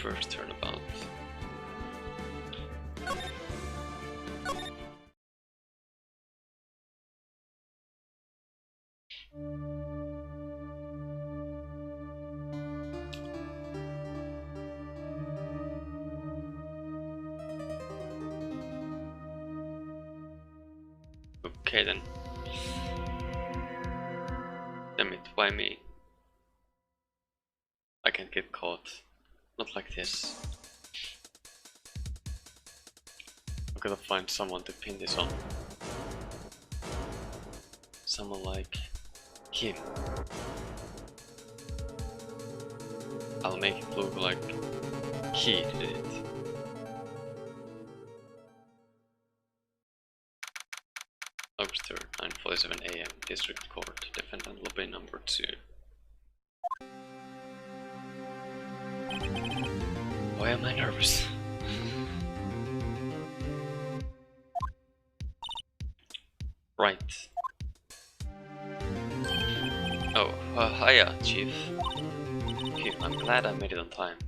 first turnabout. Okay then. Damn it, why me? I can't get caught. Not like this. I'm gonna find someone to pin this on. Someone like him. I'll make it look like he did it. August 3rd, 9:47 AM, District Court, Defendant Lobby number 2. Why am I nervous? Right. Oh, hiya, Chief. Phew, I'm glad I made it on time.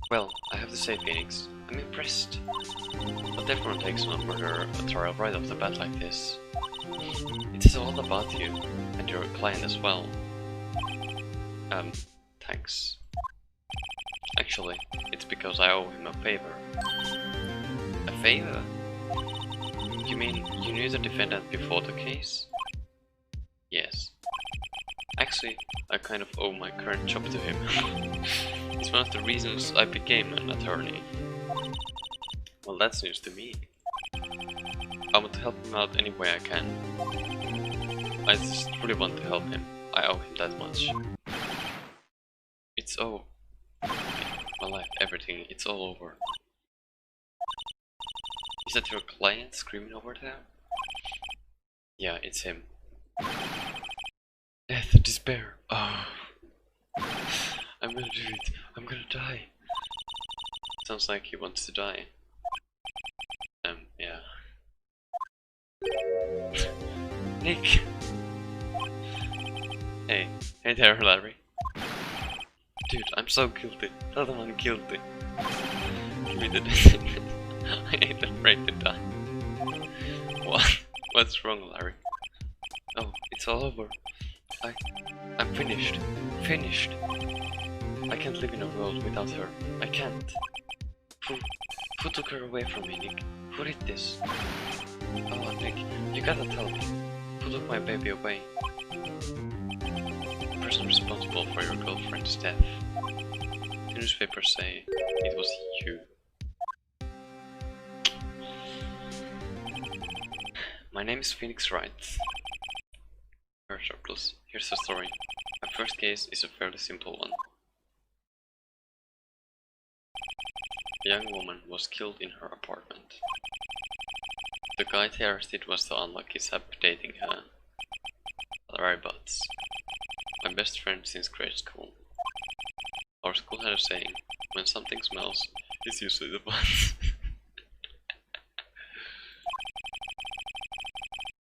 Well, I have to say, Phoenix, I'm impressed. But everyone takes on a murder trial right off the bat like this. It says a lot about you, and your client as well. Thanks. Actually, it's because I owe him a favor. A favor? You mean you knew the defendant before the case? Yes. Actually, I kind of owe my current job to him. It's one of the reasons I became an attorney. Well, that's news to me. I want to help him out any way I can. I just really want to help him. I owe him that much. It's all. My life, everything, it's all over. Is that your client screaming over there? Yeah, it's him. Death, despair. Oh. I'm gonna do it. I'm gonna die. Sounds like he wants to die. Yeah. Nick! Hey there, Larry. Dude, I'm so guilty. Tell them I'm guilty. Give me the decision. I ain't afraid to die. What? What's wrong, Larry? Oh, it's all over. I'm finished. Finished. I can't live in a world without her. I can't. Who took her away from me, Nick? Who did this? Oh, Nick, you gotta tell me. Who took my baby away? The person responsible for your girlfriend's death. The newspapers say it was you. My name is Phoenix Wright. Plus, here's the story. My first case is a fairly simple one. A young woman was killed in her apartment. The guy they arrested was the unlucky sap dating her. Larry Butts. My best friend since grade school. Our school had a saying, when something smells, it's usually the butts.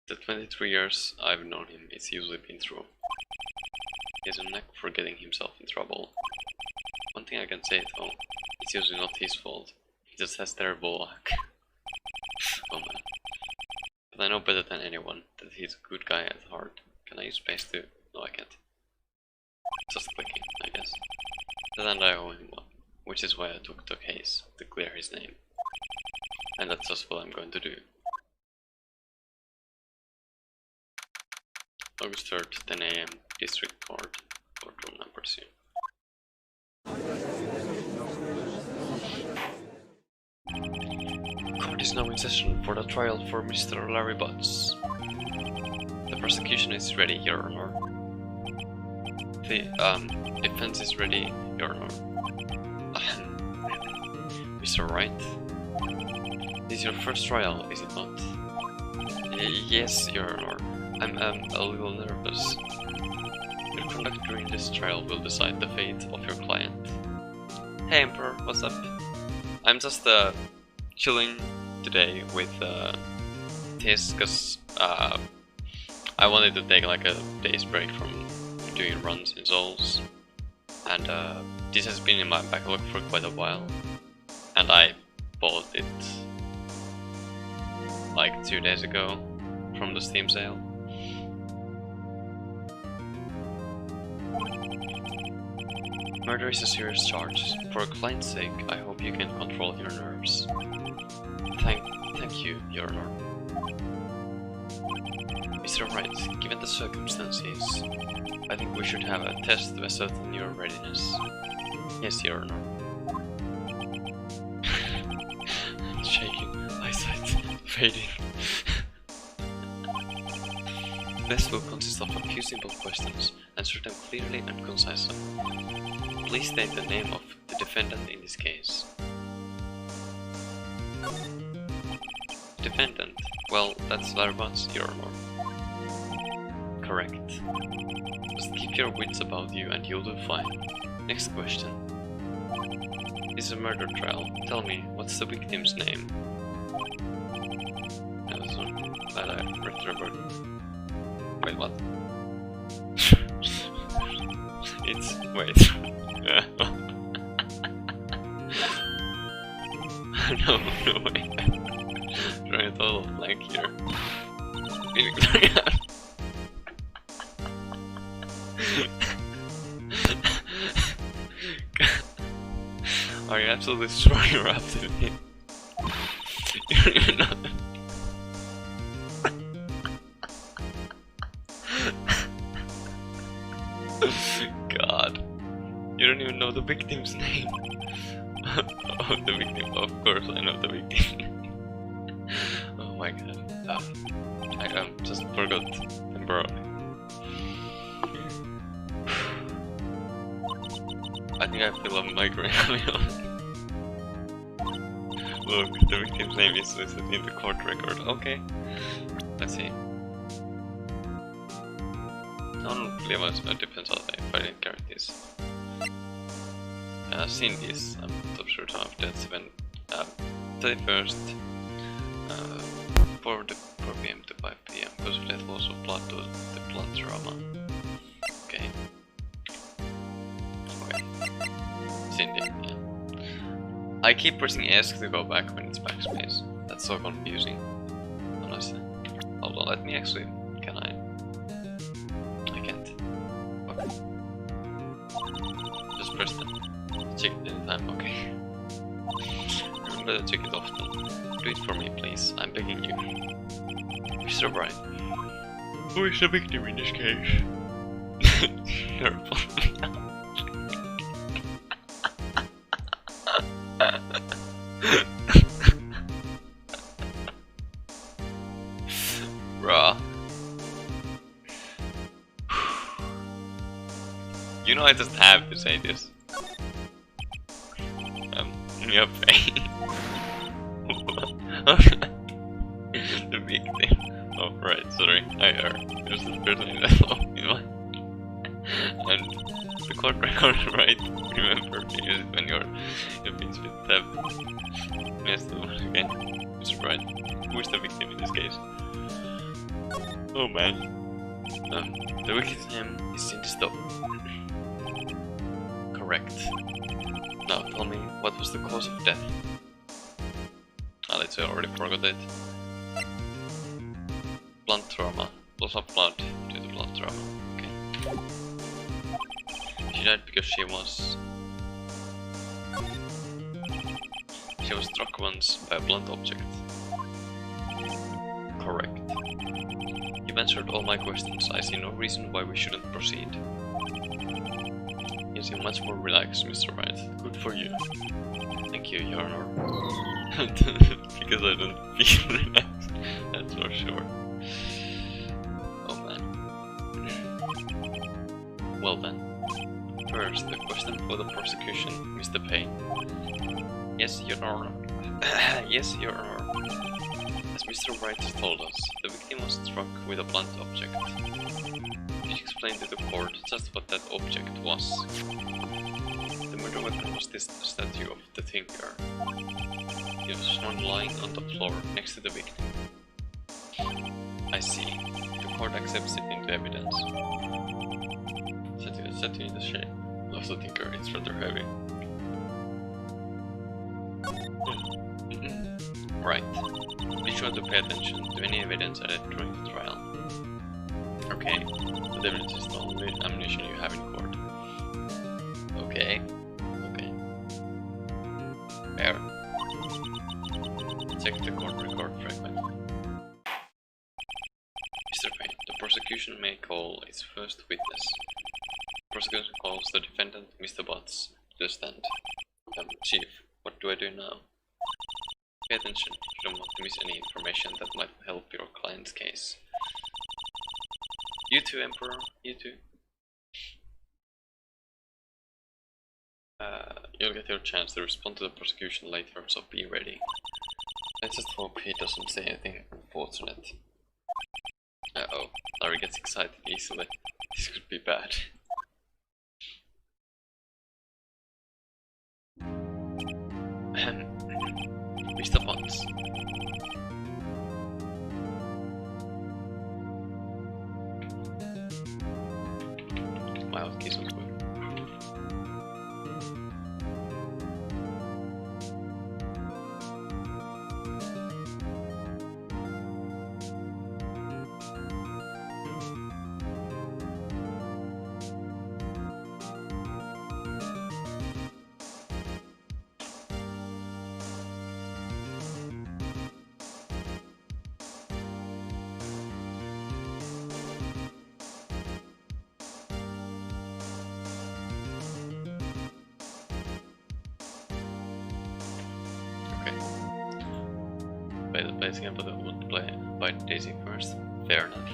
The 23 years I've known him, it's usually been true. He has a knack for getting himself in trouble. One thing I can say though, it's usually not his fault. He just has terrible luck. Oh man. But I know better than anyone that he's a good guy at heart. Can I use space too? No, I can't. Just clicking, I guess. And I owe him one, which is why I took the case, to clear his name. And that's just what I'm going to do. August 3rd, 10 AM, District Court, Courtroom number 2. Court is now in session for the trial for Mr. Larry Butts. The prosecution is ready, Your Honor. The defense is ready, Your Honor. Mr. Wright? This is your first trial, is it not? Yes, Your Honor. I'm a little nervous. Your conduct during this trial will decide the fate of your client. Hey Emperor, what's up? I'm just chilling today with this because I wanted to take like a day's break from doing runs in Souls. and this has been in my backlog for quite a while, and I bought it like 2 days ago from the Steam sale. Murder is a serious charge. For a client's sake, I hope you can control your nerves. Thank you, Your Honor. Mr. Wright, given the circumstances, I think we should have a test to ascertain your readiness. Yes, Your Honor. Shaking, eyesight fading. The test will consist of a few simple questions. Answer them clearly and concisely. Please state the name of the defendant in this case. Defendant? Well, that's Larvas, Your Honor. Correct. Just keep your wits about you and you'll do fine. Next question. This is a murder trial. Tell me, what's the victim's name? That's one that I remembered. Wait, what? It's... wait. No way. Trying a total blank here. Are you absolutely throwing your up to me? You don't even know. God. You don't even know the victim's name. Oh, the victim. Of course I know the victim. Oh my god. I just forgot temporarily. I think I feel a migraine coming on. Look, the victim's name is listed in the court record. Okay. Let's see. I don't believe it depends on if I didn't characters. Seen this, I'm not sure time of deaths when 31st 4 PM to 5 PM because of death loss of blood to the blood trauma. Okay. Okay. Cindy, yeah. I keep pressing S to go back when it's backspace. That's so confusing. Honestly. Hold on, let me actually. Can I? I can't. Okay. Just press them. Check it anytime, okay. Remember to check it often. Do it for me, please. I'm begging you. Mr. Wright. Who is the victim in this case? Terrible. Bruh. You know I just have to say this. Your pain. The victim. Oh, right, sorry. I heard. There's this person in that law in my... And the court record, right? Remember to use it when you've been split tab. Yes, the one again. Mr. Wright. Who is the victim in this case? Oh man. The victim's name is Cindy Stop. Correct. Now tell me, what was the cause of death? Let's say I already forgot it. Blood trauma. Loss of blood due to blood trauma. Okay. She died because she was struck once by a blunt object. Correct. You've answered all my questions. I see no reason why we shouldn't proceed. You seem much more relaxed, Mr. Wright. Good for you. Thank you, Your Honor. Because I don't feel relaxed, that's for sure. Oh man. Well then. First, a question for the prosecution, Mr. Payne. Yes, Your Honor. Yes, Your Honor. As Mr. Wright told us, the victim was struck with a blunt object. Could you explain to the court just what that object was? The murder weapon was this statue of the Thinker. It was found lying on the floor next to the victim. I see. The court accepts it into evidence. Statue in the shape. Also tinker, it's rather heavy. Right. Be sure to pay attention to any evidence added during the trial. Okay. The evidence is the only ammunition you have in court. Okay. Okay. Fair. Check the court record frequently. Mr. Payne, the prosecution may call its first witness. The prosecution calls the defendant, Mr. Butts, to the stand. Chief, what do I do now? Pay attention, you don't want to miss any information that might help your client's case. You too, Emperor, you too. You'll get your chance to respond to the prosecution later, so be ready. Let's just hope he doesn't say anything unfortunate. Uh-oh, Larry gets excited easily. This could be bad. Mr. Potts. Wow, this was good. Play the place again, but I want to play by Daisy first. Fair enough.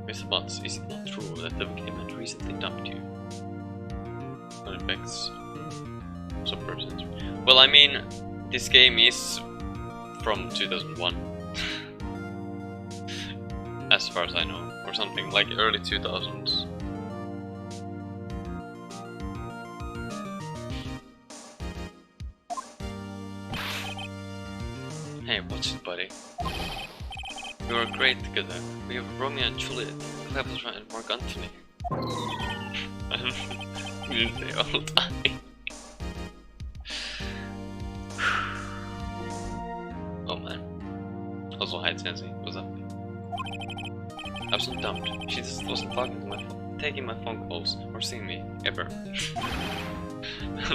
Mr. Butts, is it not true that the victim had recently dumped you? What effects? Sub-percentage. Well, I mean, this game is from 2001. As far as I know. Or something like early 2000s. Hey, watch it, buddy. You are great together. We have Romeo and Juliet, Cleopatra and Mark Antony. We didn't say all the time. Oh man. Also, hi Sensei, what's up? I was so dumped. She just wasn't taking my phone calls or seeing me, ever.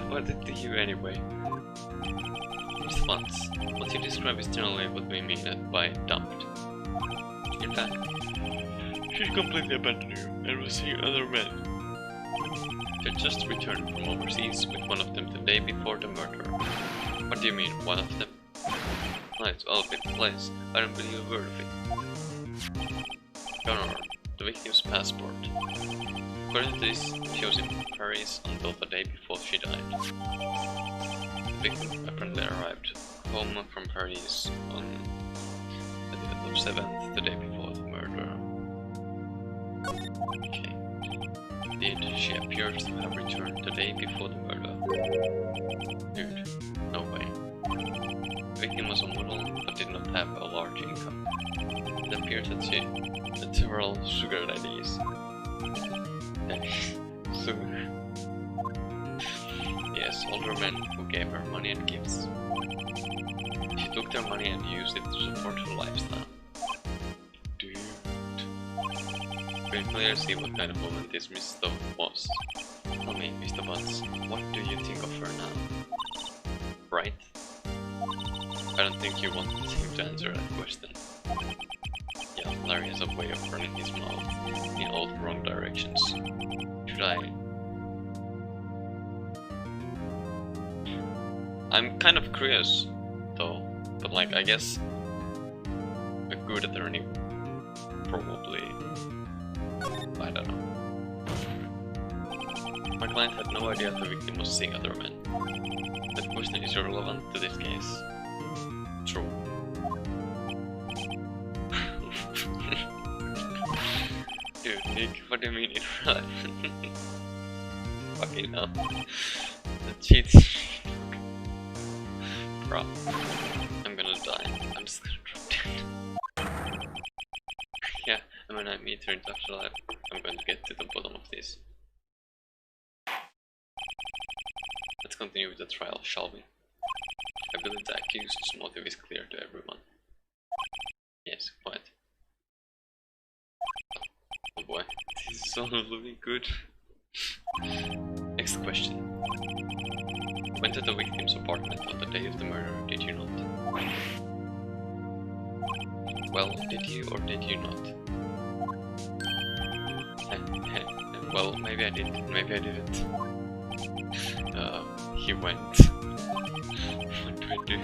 What did you anyway? Once. What you describe is generally what we mean by dumped. In fact, she completely abandoned you and was seeing other men. She just returned from overseas with one of them the day before the murder. What do you mean, one of them? No, it's all over the place. I don't believe a word of it. Connor, the victim's passport. According to this, she was in Paris until the day before she died. The victim apparently arrived home from Paris on the 7th, the day before the murder. Okay. Indeed, she appears to have returned the day before the murder. Dude, no way. The victim was a model, but did not have a large income. It appears that she had several sugar daddies. Sugar. Yes, older men who gave her money and gifts. She took their money and used it to support her lifestyle. Dude. We can clearly see what kind of woman this Miss Stone was. Tell me, Mr. Butts, what do you think of her now? Right? I don't think you want him to answer that question. Yeah, Larry has a way of running his mouth in all the wrong directions. Should I? I'm kind of curious, though, but like, I guess a good attorney probably, I don't know. My client had no idea the victim was seeing other men. That question is irrelevant to this case. True. Dude, Nick, what do you mean irrelevant? Fucking hell. The cheats. Bro, I'm gonna die. I'm just gonna drop dead. Yeah, and when I meet her in afterlife, I'm going to get to the bottom of this. Let's continue with the trial, shall we? I believe the accused's motive is clear to everyone. Yes, quite. Oh boy, this is all looking good. Next question. You went to the victim's apartment on the day of the murder, did you not? Well, did you or did you not? Well, maybe I did, maybe I didn't. He went. What do I do?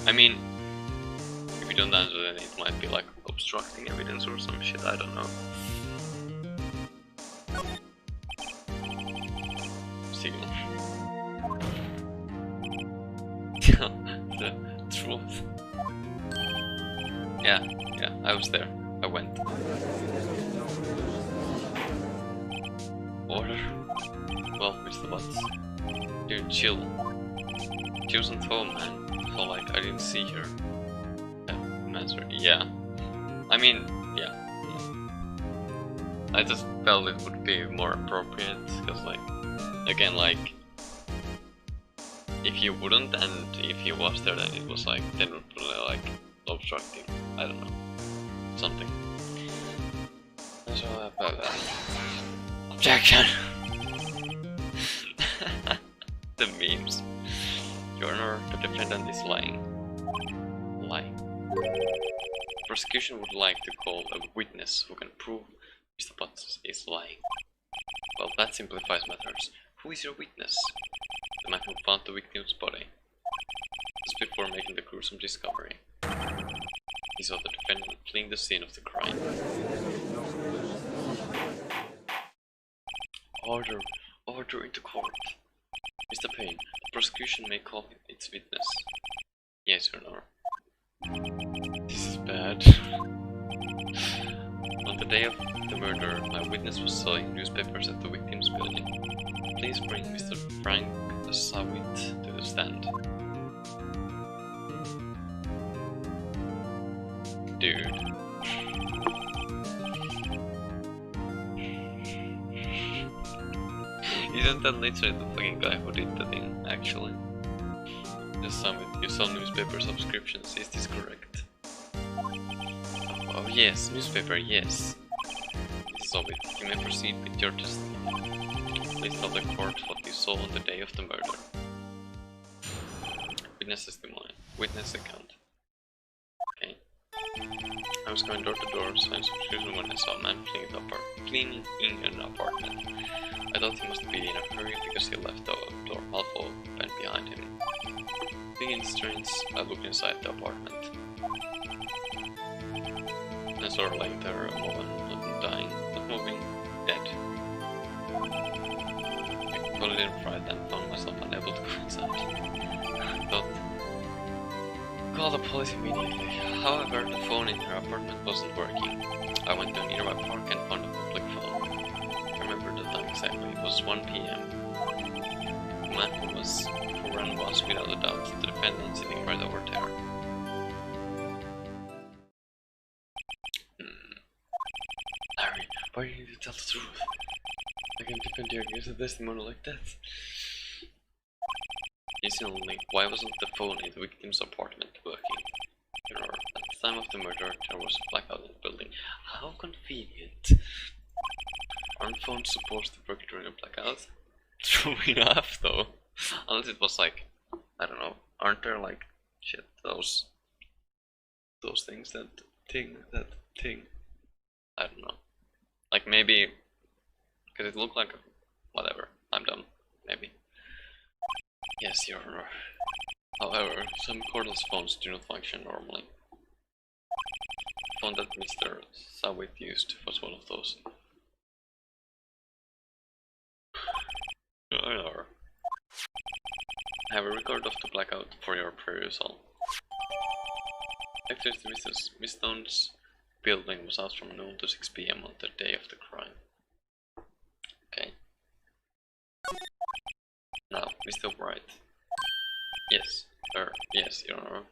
I mean, if you don't answer, then it might be like obstructing evidence or some shit, I don't know. Signal. The truth. Yeah, I was there. I went. Order? Well, Mr. Butts. Dude, chill. She wasn't home, man. So, like, I didn't see her. Answer. Yeah. I mean, yeah. I just felt it would be more appropriate, because, like, again, like, if you wouldn't, and if he was there, then it was like, then it would be like obstructing. I don't know. Something. So, objection! The memes. Your Honor, the defendant is lying. Lying. Prosecution would like to call a witness who can prove Mr. Potts is lying. Well, that simplifies matters. Who is your witness? The man who found the victim's body. Just before making the gruesome discovery. He saw the defendant fleeing the scene of the crime. Order! Order into court! Mr. Payne, the prosecution may call its witness. Yes, Your Honor. This is bad. On the day of the murder, my witness was selling newspapers at the victim's building. Please bring Mr. Frank Sawit to the stand. Dude. Isn't that literally the fucking guy who did the thing, actually? Just Sawit, you sell newspaper subscriptions, is this correct? Oh yes, newspaper, yes. Sawit, you may proceed with your testimony. Please tell the court what you saw on the day of the murder. Witness testimony. Witness account. Okay. I was going door to door, selling subscription when I saw a man cleaning in an apartment. I thought he must be in a hurry because he left the door half open behind him. Being strange, I looked inside the apartment. I saw her laying there, a woman, not dying, not moving, dead. I got a little fright and found myself unable to go inside. I thought, call the police immediately. However, the phone in her apartment wasn't working. I went to a nearby park and found a public phone. I remember the time exactly, it was 1 PM. The man who ran was, without a doubt, the defendant sitting right over there. Larry, why do you need to tell the truth? I can't defend you against a testimony like that. Incidentally, why wasn't the phone in the victim's apartment working? At the time of the murder, there was a blackout in the building. How convenient. Aren't phones supposed to work during a blackout? True enough, though. Unless it was like, I don't know, aren't there like, shit, those things, that thing. I don't know. Like maybe, because it looked like, whatever, I'm dumb, maybe. Yes, Your Honor. However, some cordless phones do not function normally. The phone that Mr. Sawit used was one of those. Your Honor. I have a record of the blackout for your perusal. Access to Mrs. Miss Stone's building was out from noon to 6 PM on the day of the crime. Okay. Now, Mr. Wright. Yes, yes, Your Honor.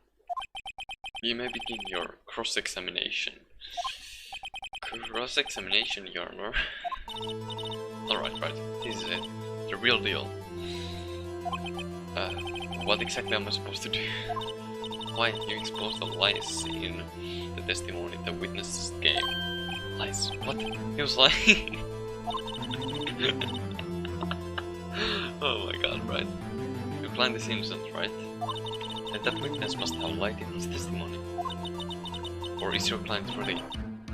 You may begin your cross-examination. Cross-examination, Your Honor. Alright, right. This is it. The real deal. What exactly am I supposed to do? Why you exposed the lies in the testimony the witnesses gave? Lies? What? He was lying? Oh my god, right. Your client is innocent, right? And that witness must have lied in his testimony. Or is your client really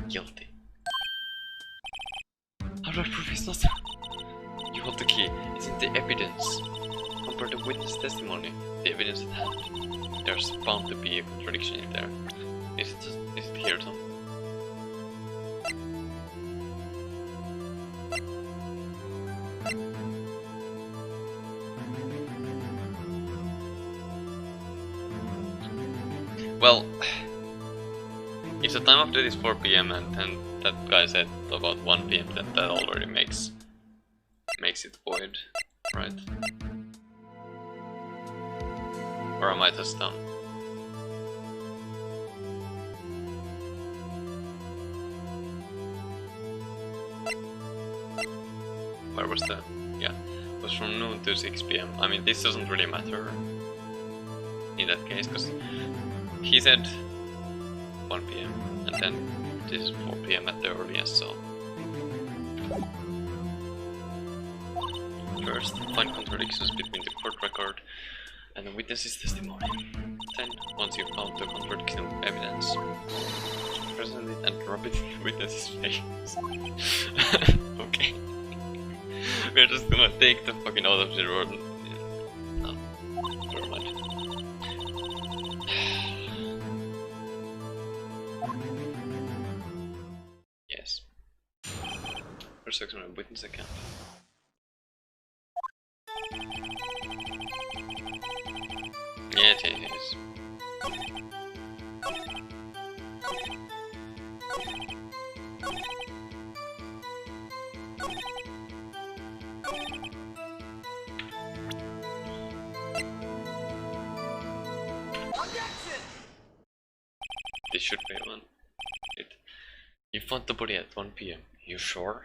guilty? How do I prove he's not? You hold the key. It's in the evidence. Compare the witness testimony, the evidence at hand. There's bound to be a contradiction in there. Is it here, Tom? Well, if the time of death is 4 PM and then that guy said about 1 PM, then that already makes it void, right? Or am I just dumb? Where was the... yeah, it was from noon to 6 PM. I mean, this doesn't really matter in that case, because he said 1 PM and then this is 4 PM at the earliest, so... First, find contradictions between the court record and the witness's testimony. Then, once you've found the contradiction evidence, present it and rub it in the witness's face. Okay. We're just gonna take the fucking autopsy road. No, never mind. Yes. First section of witness account. Yes, yes, yes. This should be one. You found the body at 1 PM. You sure?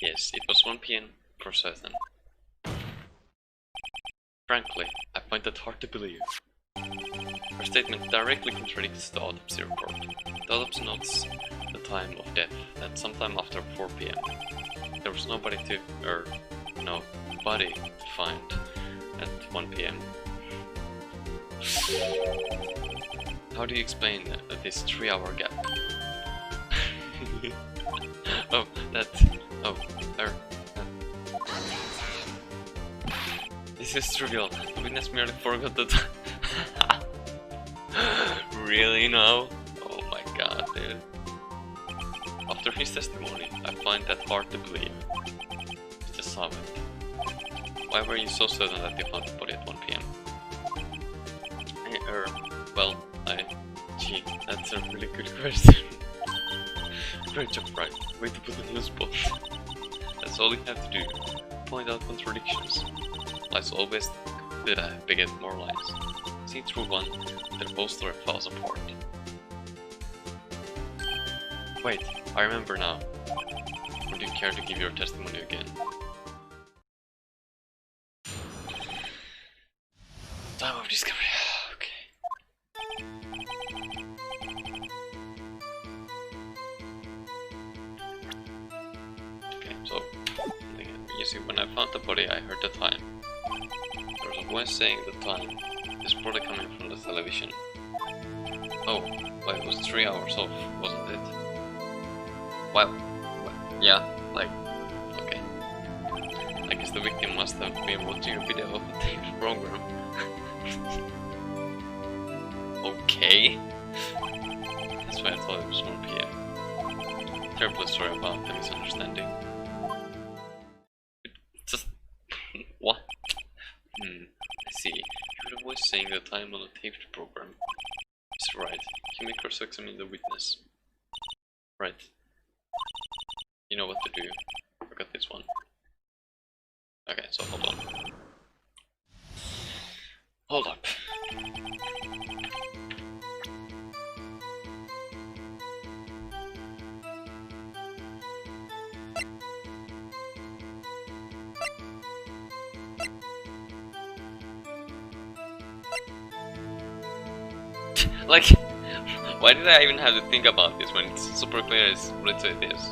Yes, it was 1 PM for certain. Frankly, I find that hard to believe. Her statement directly contradicts the autopsy report. The autopsy notes the time of death at sometime after 4 PM. There was no body to find at 1 PM. How do you explain this 3-hour gap? This is trivial. The witness merely forgot the time. Really now? Oh my god, dude. After his testimony, I find that hard to believe. Mr. Savant, why were you so certain that you found the body at 1 PM? Well, gee, that's a really good question. Great job, Wright. Way to put it in the spot. That's all you have to do. Point out contradictions. Lies always beget more lies. See through one, their whole story falls apart. Wait, I remember now. Would you care to give your testimony again? Time of discovery. Okay, so you see, when I found the body, I heard the time. There was a voice saying the time. This probably coming from the television. Oh, well, it was 3 hours off, wasn't it? Well, yeah, like, okay. I guess the victim must have been watching a video of the taped program. Okay. That's why I thought it was 1 PM. Terrible story about the misunderstanding. Just... what? I see. You heard a voice saying the time on the taped program. Is Mr. Wright, you may cross-examine the witness. Right. You know what to do. I got this one. Okay, so hold on. Hold up. Like, why did I even have to think about this when it's super clear it's literally this?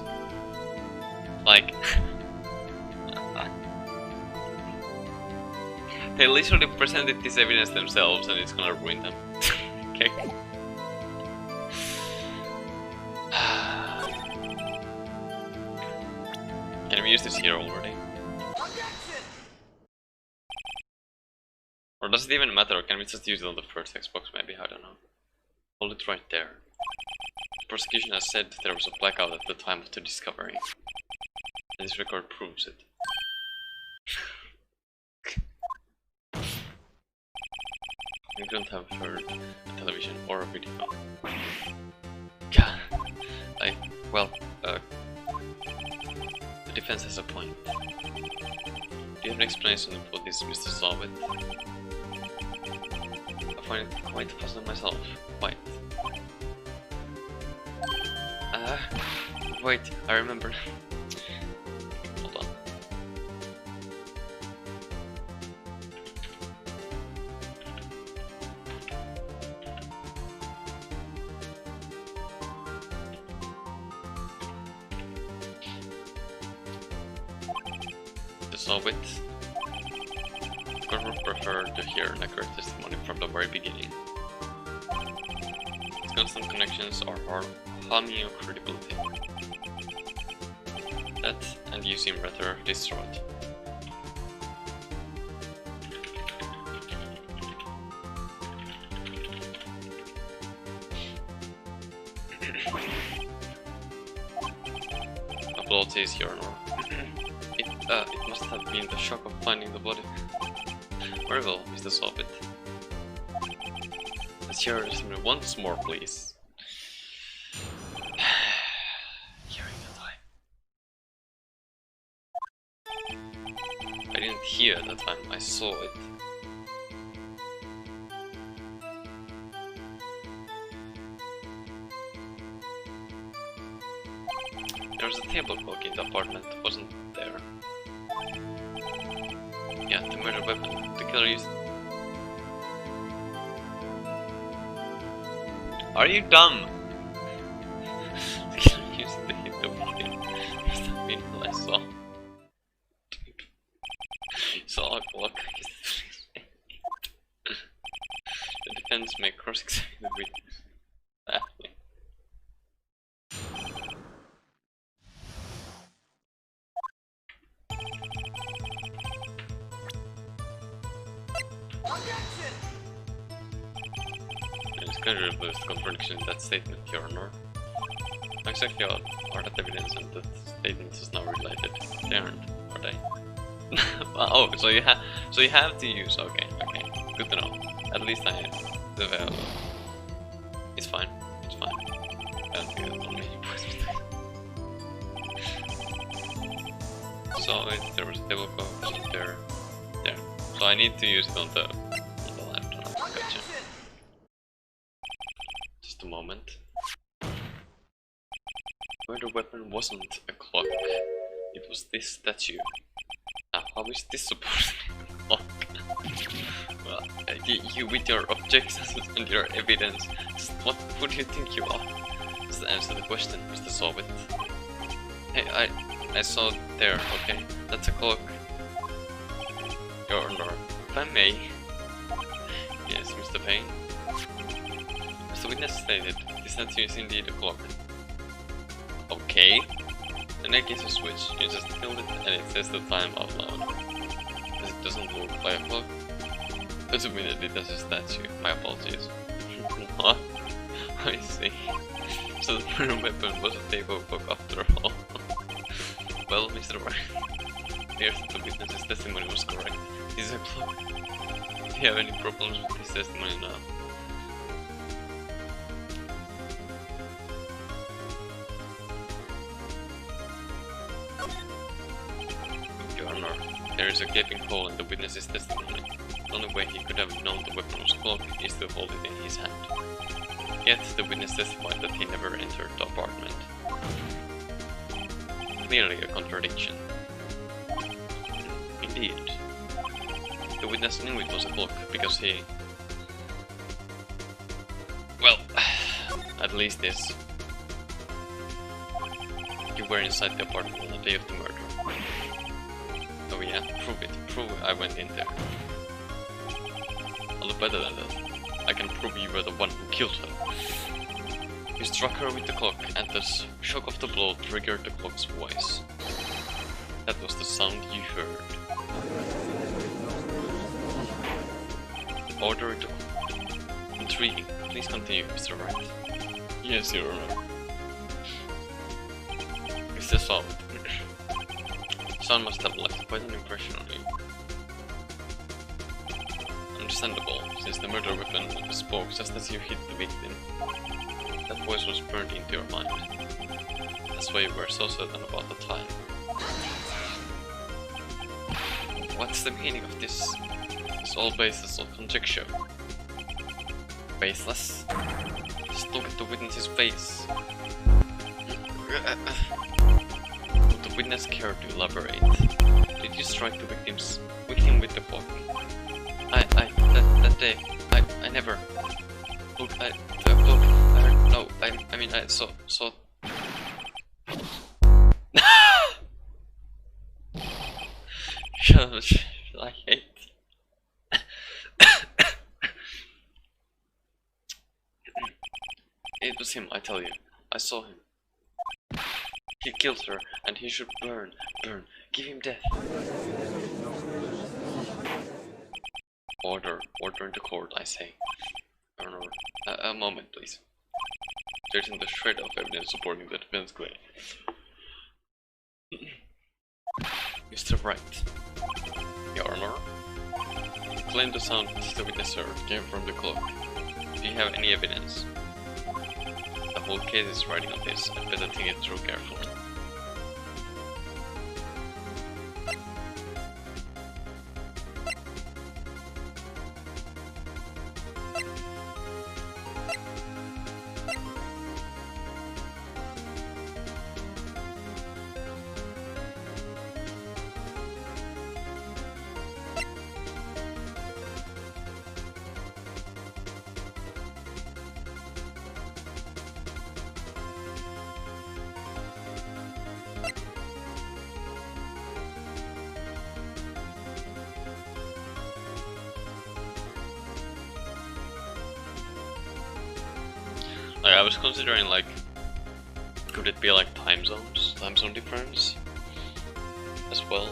Like, they literally presented this evidence themselves and it's gonna ruin them. Okay. Can we use this here already? Or does it even matter, or can we just use it on the first Xbox maybe? I don't know. Hold it right there. The prosecution has said there was a blackout at the time of the discovery. And this record proves it. We don't have heard a television or a video. Yeah. Well, the defense has a point. Do you have an explanation for this, Mr. Solvit? I find it quite puzzling myself. Wait. Wait, I remember. Hold on. To solve it, the court would prefer to hear an accurate testimony from the very beginning. Its constant connections are harming your credibility. That, and you seem rather distraught. Apologies, Your Honor. It must have been the shock of finding the body. Very well, Mr. Solvit. Let's hear it once more, please. Hearing the time. I didn't hear that time, I saw it. There was a table clock in the apartment, wasn't there? Yeah, the murder weapon the killer used. Are you dumb? The killer used to hit the victim. Must have been what I saw. Saw a clock. The defense may cross-examine the witness. Can you reverse the contradiction in that statement, Your Honor? How exactly are that evidence and that statement is now related? They aren't, are they? Oh, so you have to use. Okay, good to know. At least I have. It's fine. It's fine. Don't do it on me. So there was a table clock there. So I need to use it on the left. Gotcha. Just a moment. Where the weapon wasn't a clock, it was this statue. Now, how is this supposed to be a clock? Well, you with your objections and your evidence, who do you think you are? Just answer the question, Mr. Solvit. Hey, I saw it there, okay, that's a clock. Your Honor, if I may. Yes, Mr. Payne. As the witness stated, this statue is indeed a clock. Okay. Then I guess a switch, you just tilt it and it says the time out loud. As it doesn't look like a clock. That's immediately that's a statue, my apologies. What? I see. So the murder weapon was a table clock after all. Well, Mr. Wright, here's the witness's testimony was correct. This is a clock. Do you have any problems with this testimony now? is a gaping hole in the witness's testimony. The only way he could have known the weapon was a clock is to hold it in his hand. Yet, the witness testified that he never entered the apartment. Clearly a contradiction. Indeed. The witness knew it was a clock because he... Well, at least this. You were inside the apartment on the day of the murder. Oh yeah, prove it. Prove I went in there. A little better than that. I can prove you were the one who killed her. You struck her with the clock, and the shock of the blow triggered the clock's voice. That was the sound you heard. Order it. Intriguing. Please continue, Mr. Wright. Yes, Your Honor. It's the sound. Sound must have left quite an impression on you. Understandable, since the murder weapon spoke just as you hit the victim. That voice was burned into your mind. That's why you were so certain about the time. What's the meaning of this? It's all baseless on conjecture. Baseless? Just look at the witness's face. Would the witness care to elaborate? Did you strike the victim with the clock? That day, I never. Look, no, I mean, I saw. I hate. It was him, I tell you. I saw him. He killed her, and he should burn. Give him death. Order in the court, I say. A moment, please. There isn't a shred of evidence supporting the defense claim. Mr. Wright. Your Honor. You claim the sound the witness heard came from the clock. Do you have any evidence? The whole case is riding on this. I'd better think it through carefully. Like, I was considering, like, could it be like time zone difference as well?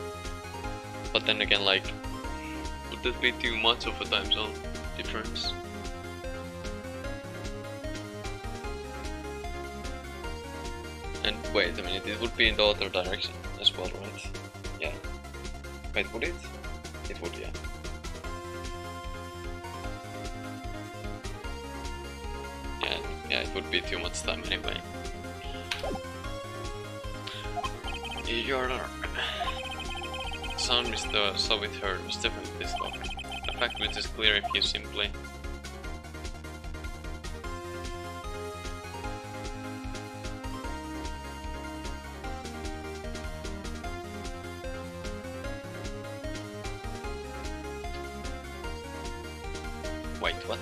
But then again, like, would that be too much of a time zone difference? And wait a minute, it would be in the other direction as well, right? Yeah. Wait, would it? It would, yeah. Yeah, it would be too much time anyway. Your Honor. Sound Mr. Soviet heard was definitely this lock. A fact which is clear if you simply... Wait, what?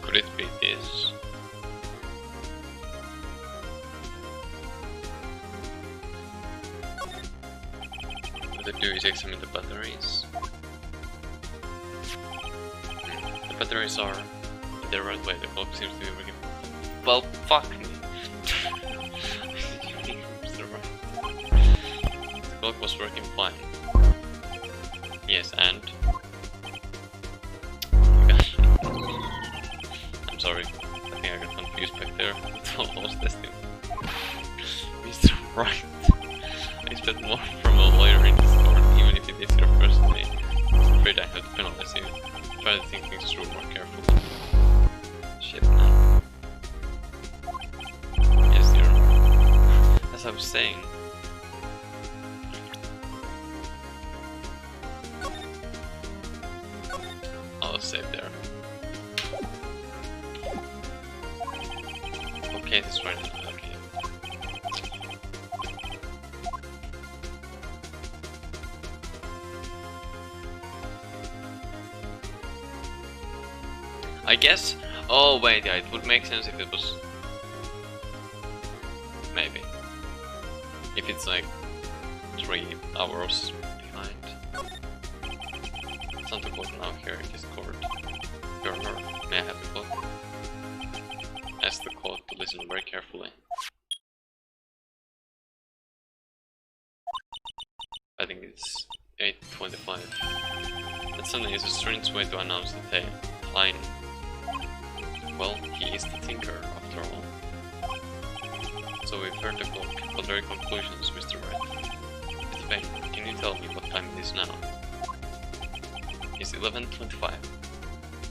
Could it be this? What I do is examine the batteries. The batteries are in the right way, the clock seems to be working. Well, fuck me. The clock was working fine. Yes, and? Sorry, I think I got confused back there. It's almost testing. Mr. Wright. I expect more from a lawyer in this court, even if it is your first day. I'm afraid I have to penalize you. was saying. I'll save there. Okay, this right. Okay. I guess. Oh wait, yeah, it would make sense if it was. Maybe. If it's like 3 hours behind. Something goes now here in Discord. May I have the code? Ask the code to listen very carefully. I think it's 8:25. That suddenly is a strange way to announce the line. Well, he is the thinker, after all. So we've heard the clock. What are your conclusions, Mr. Wright? Mr. Payne, can you tell me what time it is now? It's 11:25.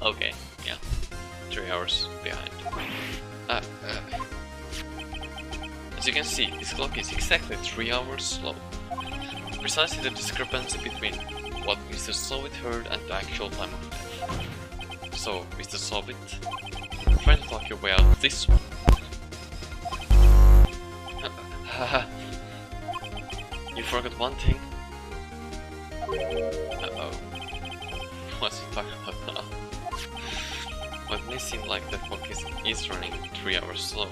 Okay, yeah. 3 hours behind. As you can see, this clock is exactly 3 hours slow. Precisely the discrepancy between what Mr. Soviet heard and the actual time of death. So, Mr. Soviet, try to talk your way out of this one. You forgot one thing. Uh-oh. What's he talking about now? Well, it may seem like the clock is running 3 hours slow.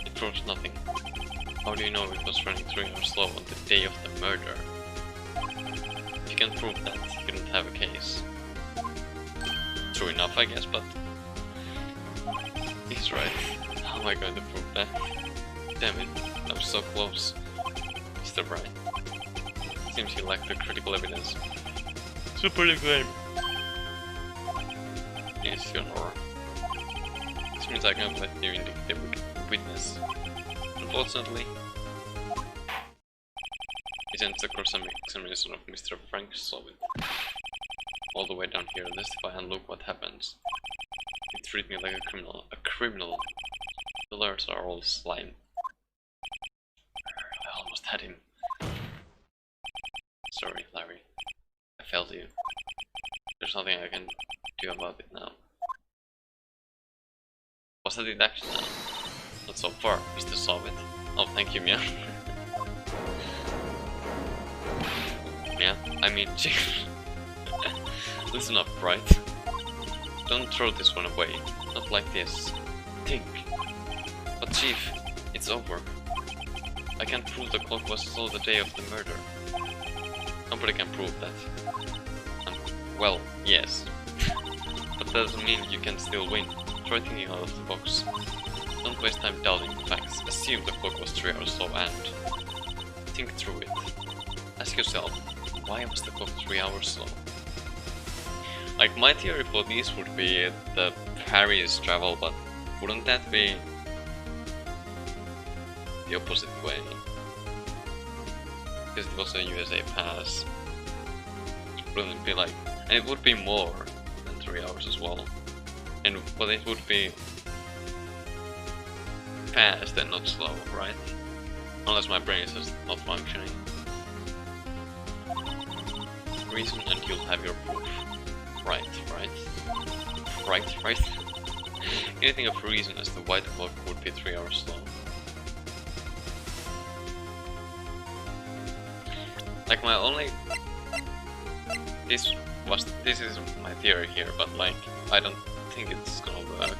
It proves nothing. How do you know it was running 3 hours slow on the day of the murder? If you can prove that, you don't have a case. True enough, I guess, but... He's right. How am I going to prove that? Damn it, I was so close. Mr. Wright. Seems you lack the critical evidence. Super game. Yes, you're wrong. This means I can't let you indicate witness. Unfortunately, he sends a cross-examination of Mr. Frank Soviet. All the way down here, testify and look what happens. You treat me like a criminal. A criminal. The lawyers are all slime. I almost had him. Sorry, Larry. I failed you. There's nothing I can do about it now. Was that deduction now? Not so far, Mr. Soviet. Oh, thank you, Mia. Mia, I mean, Chief. Listen up, Wright. Don't throw this one away. Not like this. Think. But Chief, it's over. I can't prove the clock was slow the day of the murder. Nobody can prove that. Well, yes. But that doesn't mean you can still win. Try thinking out of the box. Don't waste time doubting the facts. Assume the clock was 3 hours slow and think through it. Ask yourself, why was the clock 3 hours slow? Like, my theory for these would be the Paris travel, but wouldn't that be the opposite way? Because it was a USA pass. Wouldn't it be like... and it would be more than 3 hours as well. And but it would be fast and not slow, right? Unless my brain is just not functioning. Reason and you'll have your proof. Right. Anything of reason as the white clock would be 3 hours slow. Like my only... This is my theory here, but like, I don't think it's gonna work.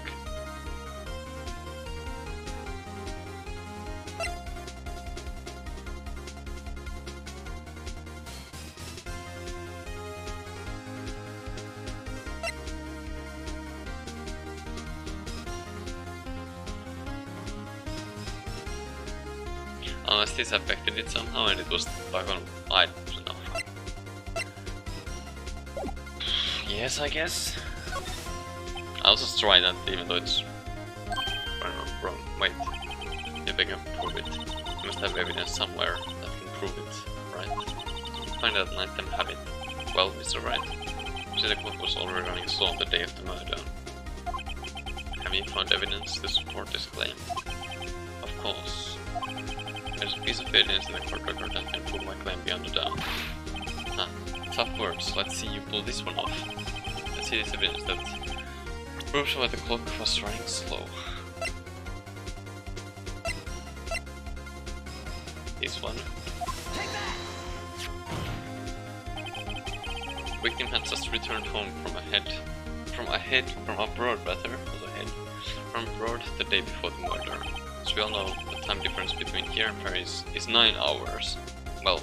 Unless this affected it somehow and it was stuck on... I don't know. Yes, I guess. I'll just try that even though it's... I don't know, wrong. Wait. If I can prove it. You must have evidence somewhere that can prove it, right? Find out and let them have it. Well, Mr. Wright, you said the clock was already running slow on the day of the murder. Have you found evidence to support this claim? Of course. There's a piece of evidence in the court record that can prove my claim beyond a doubt. Ah, tough words. Let's see you pull this one off. Let's see this evidence that proves why the clock was running slow. This one. The victim had just returned home from abroad the day before the murder. As we all know, the time difference between here and Paris is 9 hours. Well,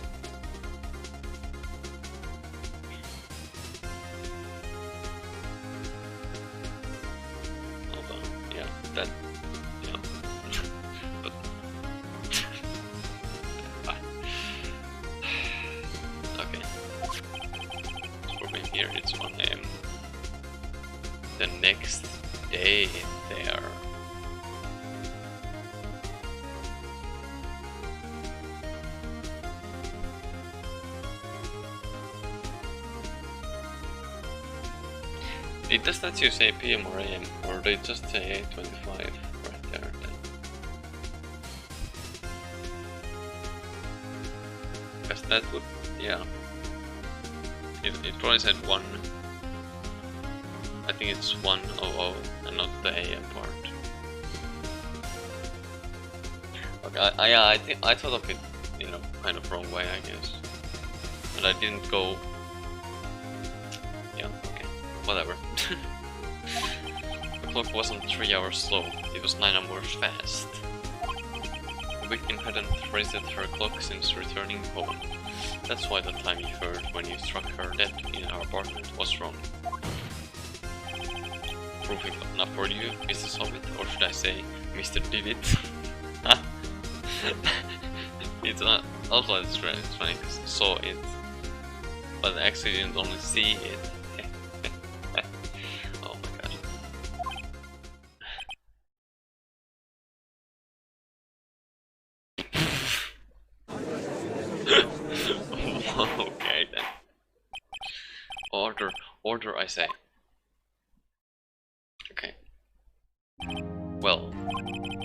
hold on, yeah, that, yeah, but, okay, for me here it's 1 AM. The next day there. It does not you say PM or AM, or they just say 8:25 right there then. Because that would, yeah. It probably said 1. I think it's 1:00 and not the AM part. Okay, I thought of it, you know, kind of wrong way, I guess. And I didn't go. Yeah, okay, whatever. The clock wasn't 3 hours slow, it was 9 hours fast. The victim hadn't reset her clock since returning home. That's why the time you heard when you struck her dead in our apartment was wrong. Proof enough for you, Mr. Soviet, or should I say, Mr. Did It? It's not, also it's funny because I saw it, but I actually didn't only see it. Oh my god. Okay then. Order I say. Okay. Well,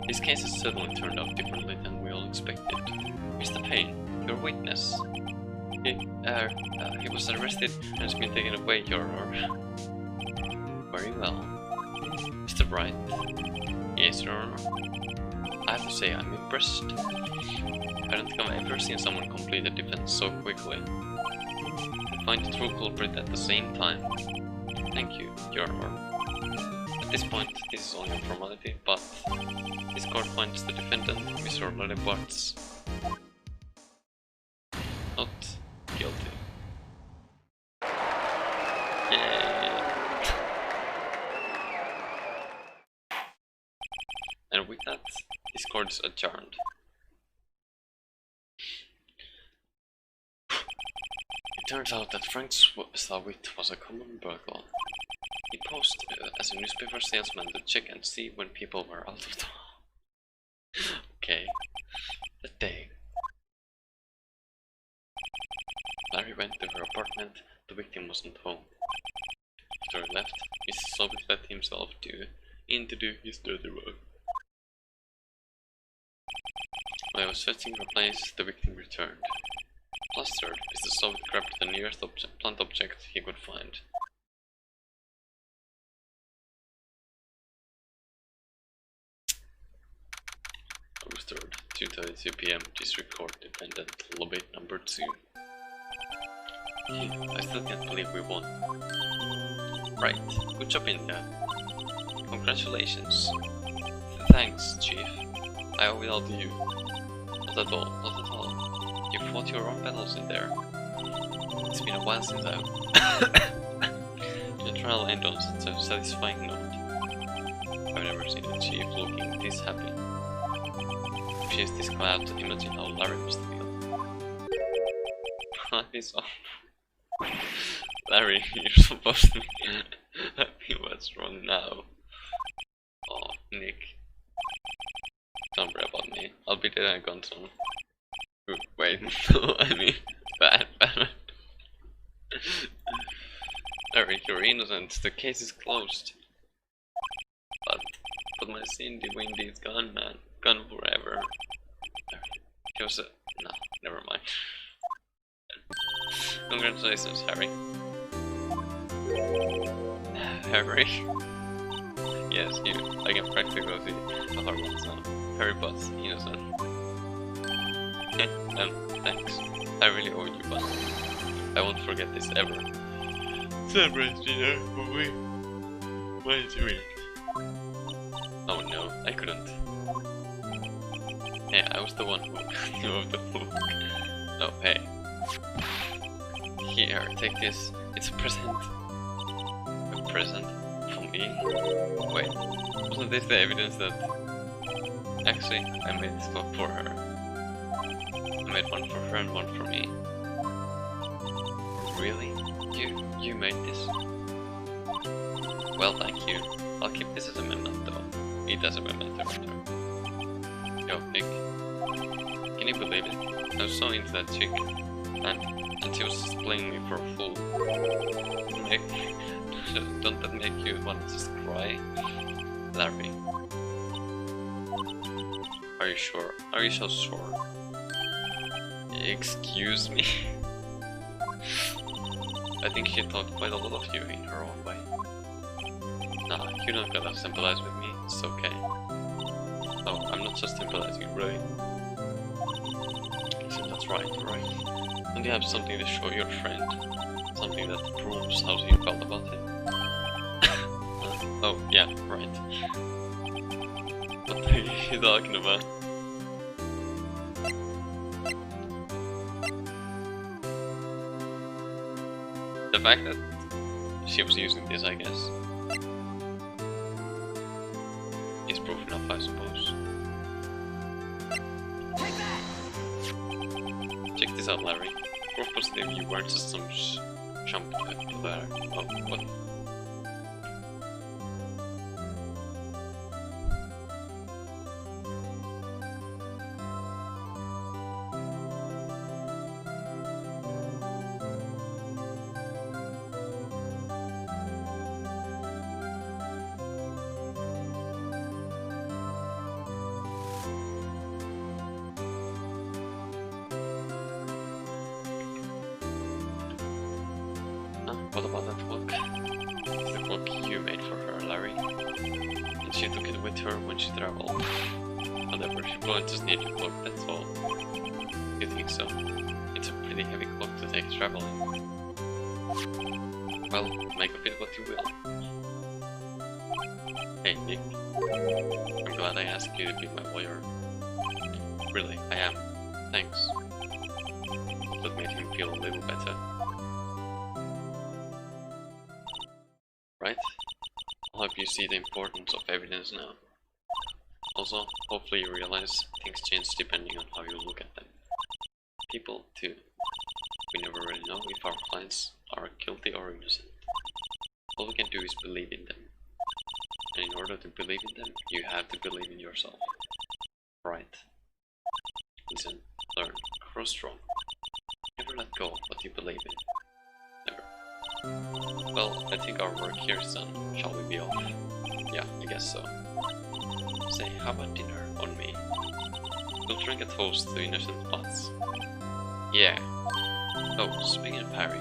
this case has certainly turned out differently than we all expected. Mr. Payne, your witness. He was arrested and has been taken away, Your Honor. Very well. Mr. Wright. Yes, Your Honor. I have to say I'm impressed. I don't think I've ever seen someone complete a defense so quickly. And find the true culprit at the same time. Thank you, Your Honor. At this point, this is only a formality, but this court finds the defendant, Mr. Ledebarts, not guilty. Yay! And with that, this court is adjourned. It turns out that Frank Slavitt was a common burglar. He posed as a newspaper salesman to check and see when people were out of town. Okay, that day. Larry went to her apartment, the victim wasn't home. After he left, Mrs. Soviet let himself in to do his dirty work. While I was searching her place, the victim returned. Flustered, Mr. Soviet grabbed the nearest blunt object he could find. August 3rd, 2:32 PM, District Court, Defendant, Lobby number 2. I still can't believe we won. Right, good job India. Congratulations. Thanks, Chief. I owe it all to you. Not at all, not at all. You fought your own battles in there. It's been a while since I've... The trial ended on such a satisfying note. I've never seen a chief looking this happy. If she is this glad, imagine how Larry must feel. Life is on. Larry, you're supposed to be happy. What's wrong now? Oh, Nick. Don't worry about me. I'll be dead and gone soon. Wait, no, I mean, bad. Larry, you're innocent. The case is closed. But my Cindy Windy is gone, man. Gone forever. Larry, because no, never mind. Congratulations, Harry. Harry? Yes, you. I can practically see the hard ones now. Harry Potts, innocent. Thanks. I really owe you, but I won't forget this ever. Celebrate dinner for me. What is it? Oh no, I couldn't. Yeah, I was the one who knew of the book. Oh, hey. Here, take this. It's a present. A present from me? Wait, wasn't this the evidence that... Actually, I made this clock for her. I made one for her and one for me. Really? You made this? Well, thank you. I'll keep this as a memento. It as a memento. Yo, Nick. Can you believe it? I was so into that chick. And she was just playing me for a fool. Nick, don't that make you want to just cry? Larry. Are you sure? Are you so sure? Excuse me? I think she thought quite a lot of you in her own way. Nah, you don't gotta sympathize with me, it's okay. No, I'm not just sympathizing, really. So that's right, right. And you have something to show your friend. Something that proves how you felt about it. Oh, yeah, right. What are you talking about? The fact that she was using this, I guess, is proof enough, I suppose. Check this out, Larry. Proof positive you weren't just some chump there. Oh, what? What about that clock? It's the clock you made for her, Larry. And she took it with her when she traveled. Whatever, she probably just needed a clock, that's all. You think so? It's a pretty heavy clock to take traveling. Well, make of it what you will. Hey, Nick. I'm glad I asked you to be my lawyer. Really, I am. Thanks. Hope that made him feel a little better. Right? I hope you see the importance of evidence now. Also, hopefully you realize things change depending on how you look at them. People, too. We never really know if our clients are guilty or innocent. All we can do is believe in them. And in order to believe in them, you have to believe in yourself. Right. Listen, learn, grow strong. Never let go of what you believe in. Never. Well, I think our work here is done. Shall we be off? Yeah, I guess so. Say, how about dinner on me? We'll drink a toast to innocent thoughts. Yeah. Oh, speaking of Harry.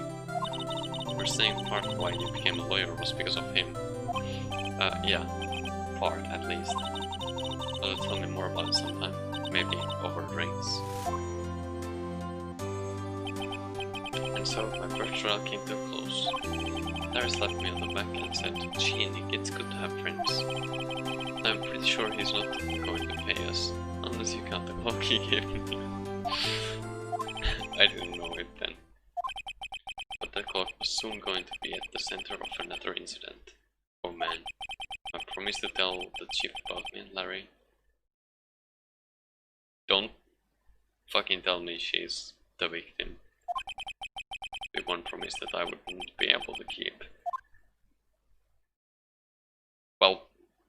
You're saying part of why you became a lawyer was because of him. Yeah. Part, at least. Well, tell me more about it sometime. Maybe over drinks. And so, my first trial came to a close. Larry slapped me on the back and said, "Gee, Nick, it's good to have friends." I'm pretty sure he's not going to pay us, unless you count the clock he gave me. I didn't know it then. But that clock was soon going to be at the center of another incident. Oh man, I promised to tell the chief about me and Larry. Don't fucking tell me she's the victim. The one promise that I wouldn't be able to keep.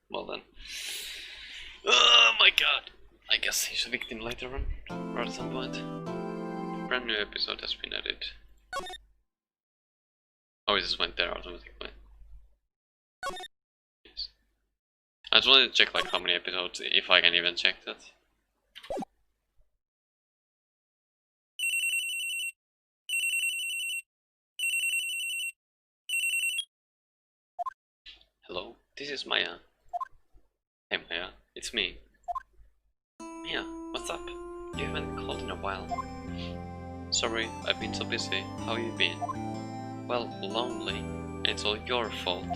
Well then. Oh my god! I guess he's a victim later on, or at some point. Brand new episode has been added. Oh, it just went there automatically. Yes. I just wanted to check like how many episodes, if I can even check that. this is Maya. Hey Maya, it's me. Maya, what's up? You haven't called in a while. Sorry, I've been so busy. How you been? Well, lonely, and it's all your fault.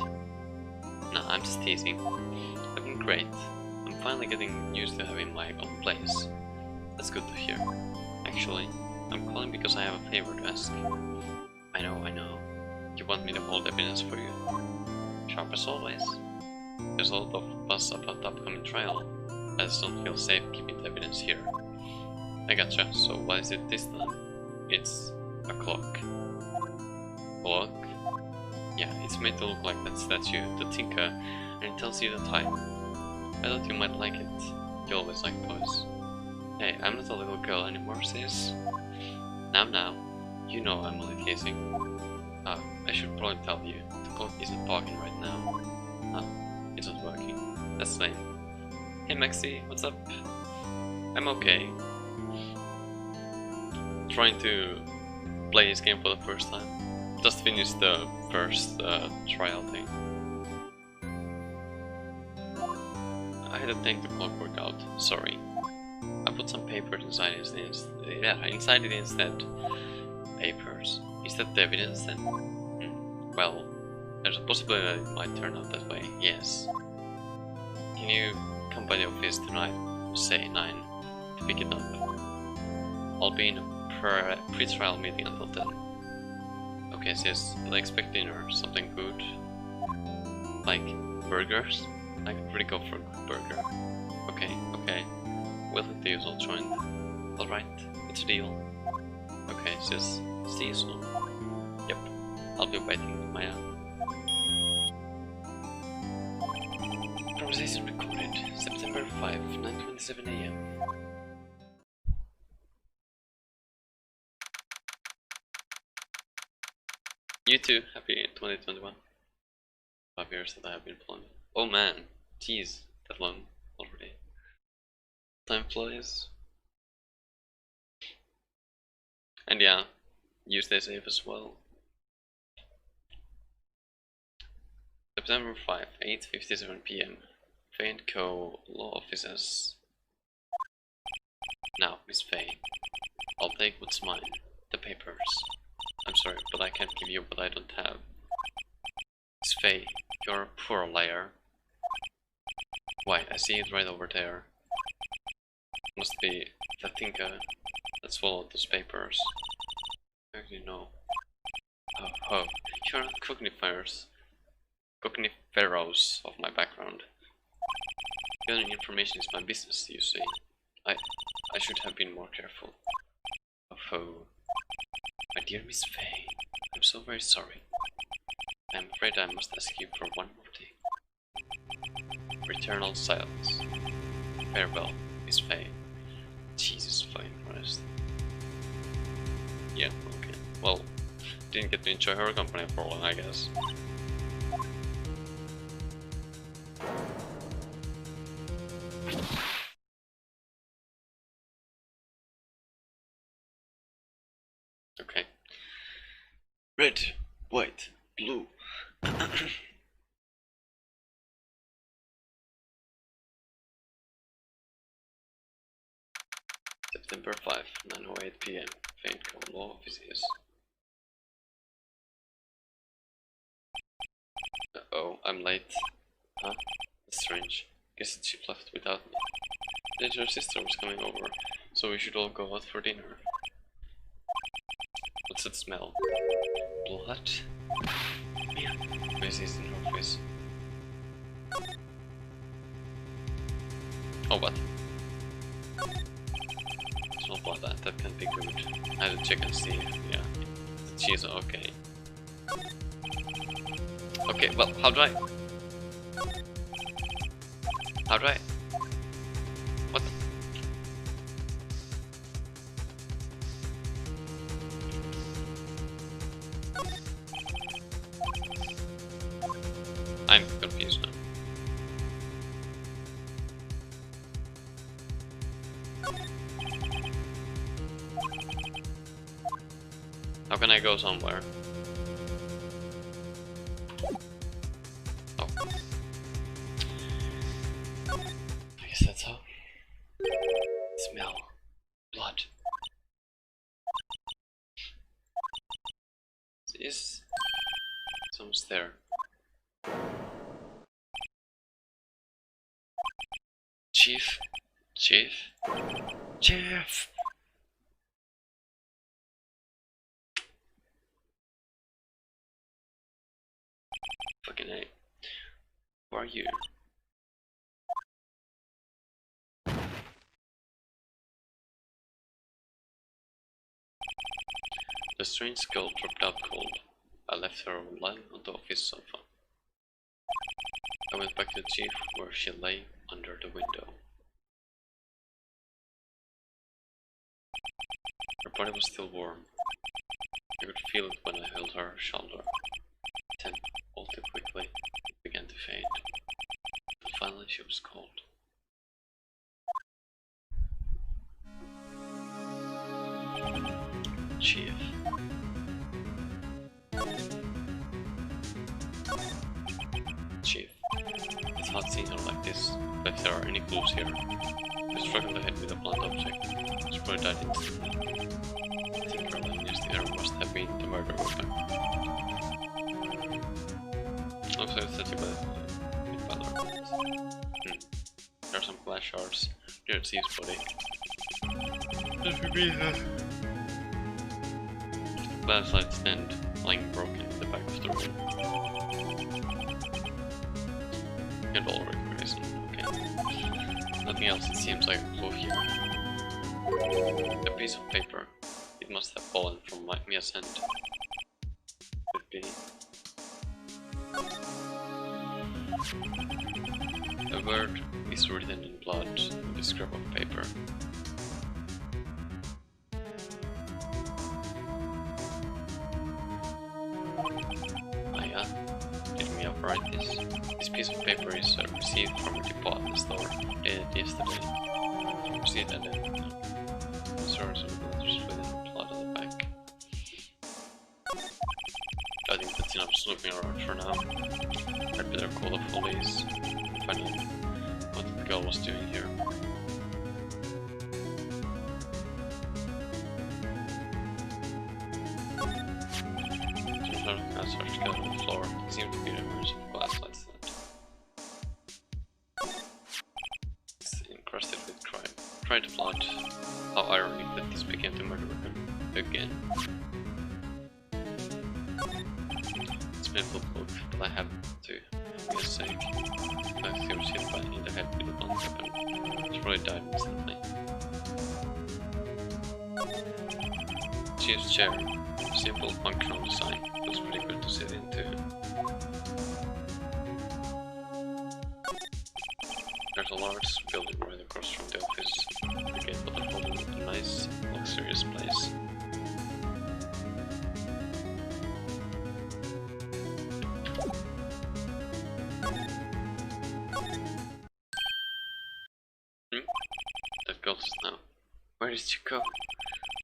Nah, I'm just teasing. I've been great. I'm finally getting used to having my own place. That's good to hear. Actually, I'm calling because I have a favor to ask. I know. You want me to hold evidence for you? Sharp as always. There's a lot of buzz about the upcoming trial. I just don't feel safe keeping the evidence here. I gotcha, so what is it this time? It's a clock. Clock? Yeah, it's made to look like that statue, the Tinker, and it tells you the time. I thought you might like it. You always like toys. Hey, I'm not a little girl anymore, sis. Now. You know I'm only teasing. I should probably tell you, the clock isn't talking right now. It's not working. That's lame. Hey Maxi, what's up? I'm okay. Trying to play this game for the first time. Just finished the first trial thing. I had to take the clockwork out, sorry. I put some papers inside it instead. Papers? Is that the evidence then? Well, there's a possibility that it might turn out that way, yes. Can you come by the office tonight, say 9, to pick it up? I'll be in a pre-trial meeting until 10. Okay, sis, I expect dinner, something good. Like burgers? I could really go for a good burger. Okay. We'll hit the usual joint. Alright, it's a deal. Okay, sis, see you soon. Yep, I'll be waiting, Maya. Conversation recorded, September 5, 9:27 AM. You too, happy 2021. 5 years that I have been playing. Oh man, jeez, that long already. Time flies. And yeah, you stay safe as well. September 5, 8:57 PM. Faye & Co. Law Offices. Now, Miss Faye, I'll take what's mine, the papers. I'm sorry, but I can't give you what I don't have. Miss Faye, you're a poor liar. Why, I see it right over there. Must be the Tinker that swallowed those papers. How do you know? Oh, you're not cogniferous of my background. Gathering information is my business, you see. I should have been more careful. Oh, my dear Miss Faye, I'm so very sorry. I'm afraid I must ask you for one more thing. Eternal silence. Farewell, Miss Faye. Jesus fucking Christ. Yeah, okay. Well, didn't get to enjoy her company for long, I guess. Okay. Red, white, blue. September 5, 9:08 PM. Faint Co. Law Offices. Uh-oh, I'm late. Huh? That's strange. Guess the ship left without me. Then her sister was coming over, so we should all go out for dinner. What's that smell? Blood? Yeah, Maisie's in her face. Oh, what? It's not blood, that can't be good. I had to check and see. Yeah, the cheese, okay. Okay, well, how do I? What? I'm confused now. How can I go somewhere? Oh. there? Chief? Chief? Chief! Fucking A. Who are you? The strange girl dropped out cold. I left her lying on the office sofa. I went back to the chief where she lay under the window. Her body was still warm. I could feel it when I held her shoulder. Then, all too quickly, it began to fade. And finally she was cold. Chief. Chief. It's hard seeing her like this, but if there are any clues here, I struggled ahead with a blunt object. She probably died instantly. I think her nearest the air must have been the murder weapon. Also, it's such a bad There are some glass shards near the thief's body. Let me be here. Glass light stand lying broken in the back of the room. And all reparation. Okay. Nothing else, it seems like a clue here. A piece of paper. It must have fallen from Mia's hand. Could be. A word is written in blood on the scrap of paper. Maya, did Mia write this? This piece of paper is received from a department store dated yesterday. Received and then source of letters within blood on the back. I think that's enough snooping around for now. I'd better call the police and find out what the girl was doing here. I searched together on the floor. It seemed to be rumors of glass lights that it's encrusted with crime. Tried blood. How ironic that this became the murder weapon again. It's a painful book, but I have to, for Mia's sake. I feel she hit in the head with a blunt weapon. She probably died instantly. Chief's chair. Simple functional design. Feels pretty good to sit into. There's a large building right across from the office. The gate of the building is a nice, luxurious place. That girl just now. Where did she go?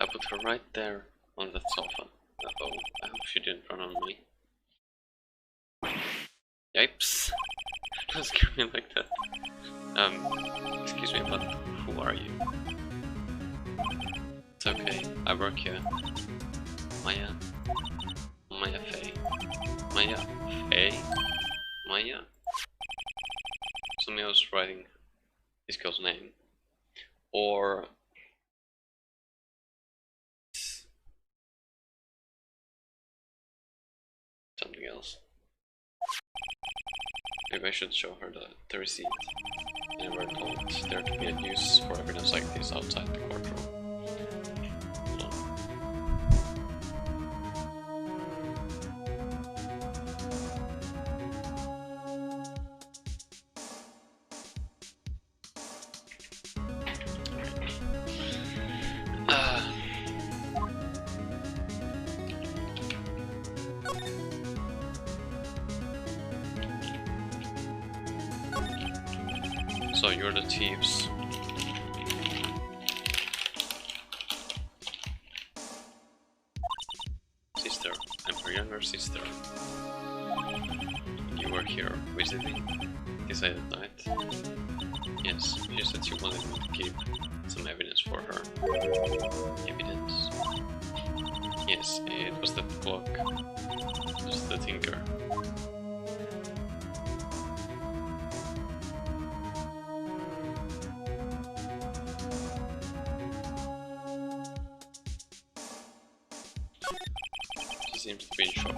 I put her right there on that sofa. Uh-oh, I hope she didn't run on me. Yipes! Don't scare me like that. Excuse me, but who are you? It's okay, I work here. Maya. Maya Faye. Maya Faye? Maya? Somebody else writing this girl's name. Or something else. Maybe I should show her the receipt. I never thought there to be a use for evidence like this outside the courtroom. Hold on. So you're the thieves. Sister, I'm her younger sister. You were here visiting? Decided night? Yes, she said she wanted me to keep some evidence for her. Evidence? Yes, it was the clock. Just the tinker. She seems to be in shock.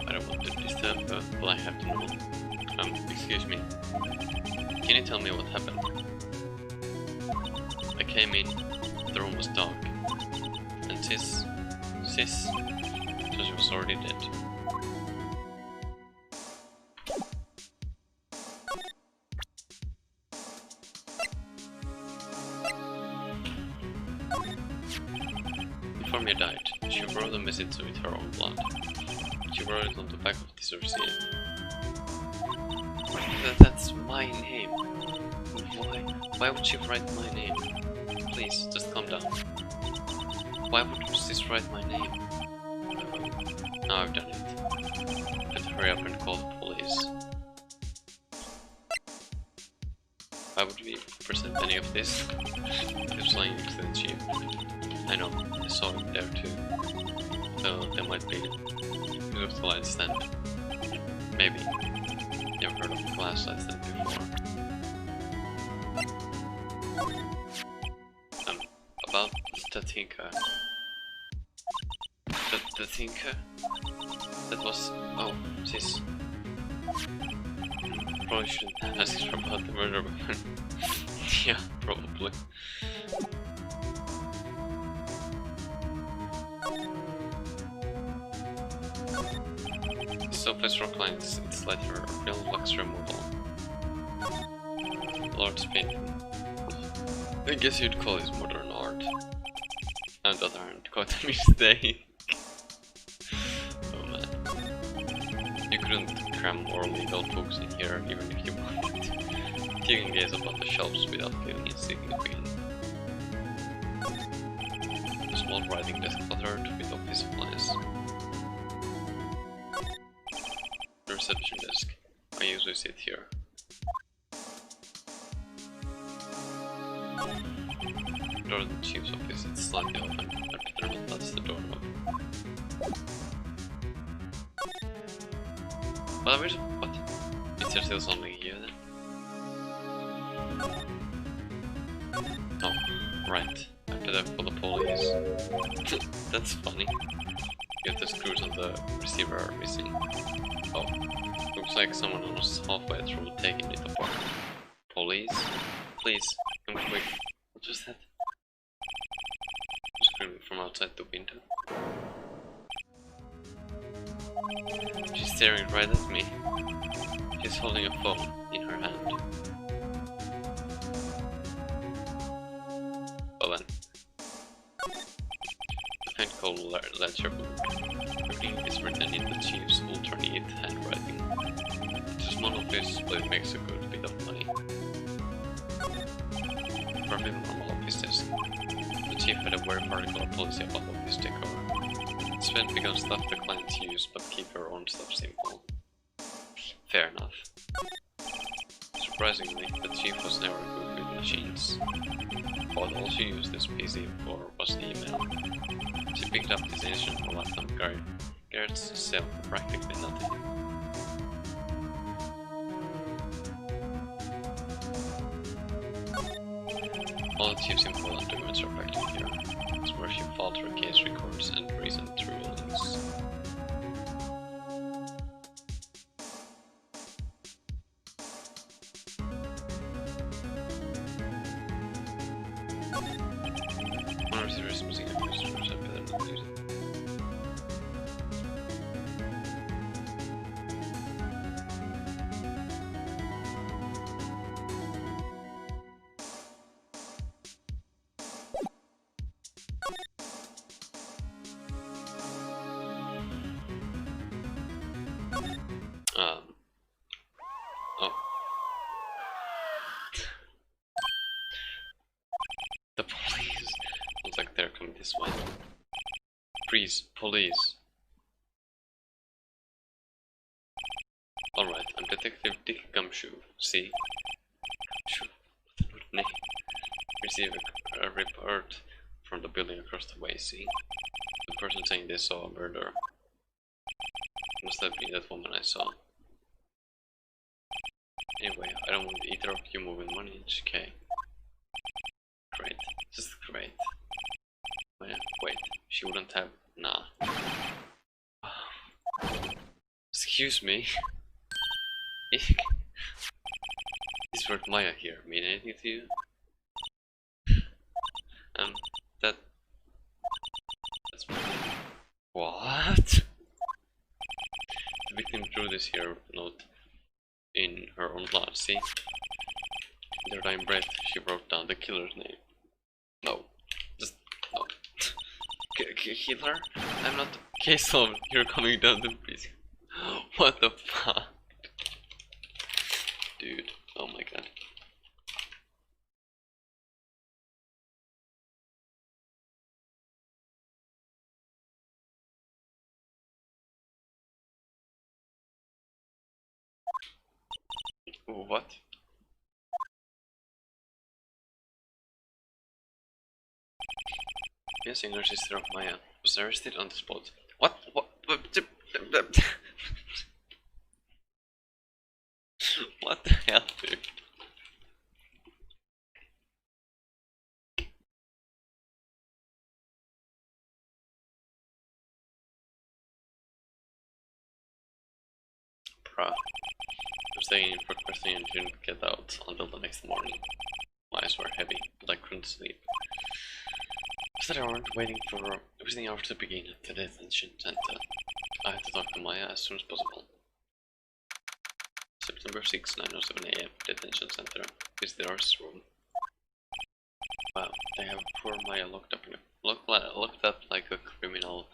I don't want to disturb her, but I have to know. Excuse me. Can you tell me what happened? I came in, the room was dark, and Sis, so she was already dead. Before Mia died, she wrote a message with her own blood. She wrote it on the back of this receipt. That's my name. Why would she write my name? Please, just calm down. Why would Sis write my name? Now I've done it. Better hurry up and call the police. Why would we present any of this? It was lying next to the chief. I know, I saw it there too. So there might be a light stand. Maybe. Never heard of a glass light stand before. About the tinker. The tinker? That was... oh, Sis. Probably shouldn't ask her about the murder weapon. Yeah, probably. Surface rock lines, its lighter real lux removal. Lord's painting. I guess you'd call it modern art. On the other hand, quite a mistake. Oh man. You couldn't cram more legal books in here even if you wanted. You can gaze up on the shelves without feeling insignificant. A small writing desk cluttered with office supplies. The reception desk. I usually sit here. The door to the chief's office is slightly open. I better not touch the doorknob. What? Is there still something here then? Oh, right. I better call the police. That's funny. If the screws on the receiver are missing. Oh, looks like someone was halfway through taking it apart. Police? Please, come quick. What was that? Screaming from outside the window. She's staring right at me. She's holding a phone in her hand. Well then. The faint cold ledger book. Everything is written in the chief's alternate handwriting. It's a small office, but it makes a good bit of money. From a normal office desk. The chief had a very particular policy about office decor. Spend big on stuff the clients use, but keep your own stuff simple. Fair enough. Surprisingly, the chief was never good with machines. But all she used this PC for was email. She picked up this ancient laptop Garrett's sell for practically nothing. All the chief's important documents are packed in here. It's where she filed her case records and recent rulings. One of the recipes I better not use it. Oh. The police. Looks like they're coming this way. Freeze, police. Alright, I'm Detective Dick Gumshoe. See? Gumshoe? What a good name. Receive a report from the building across the way, see? The person saying they saw a murder. Must have been that woman I saw. Anyway, I don't want either of you moving money in GK. Great. Just great. Wait, she wouldn't have... Nah. Excuse me. Is Wright Maya here mean anything to you? That's what? The victim drew this here note in her own blood, see? In her dying breath, she wrote down the killer's name. No. Just... no. Killer? I'm not... Case solved. You're coming down to prison. What the fuck? Dude. Oh my god. What? Yes, younger sister of Maya was arrested on the spot. What? What the hell, dude? Bruh. I'm staying in for questioning and didn't get out until the next morning. My eyes were heavy, but I couldn't sleep. After I weren't waiting for visiting hours to begin at the detention center. I had to talk to Maya as soon as possible. September 6, 9:07 AM, detention center. Visitor's room. Wow, they have poor Maya locked up like a criminal.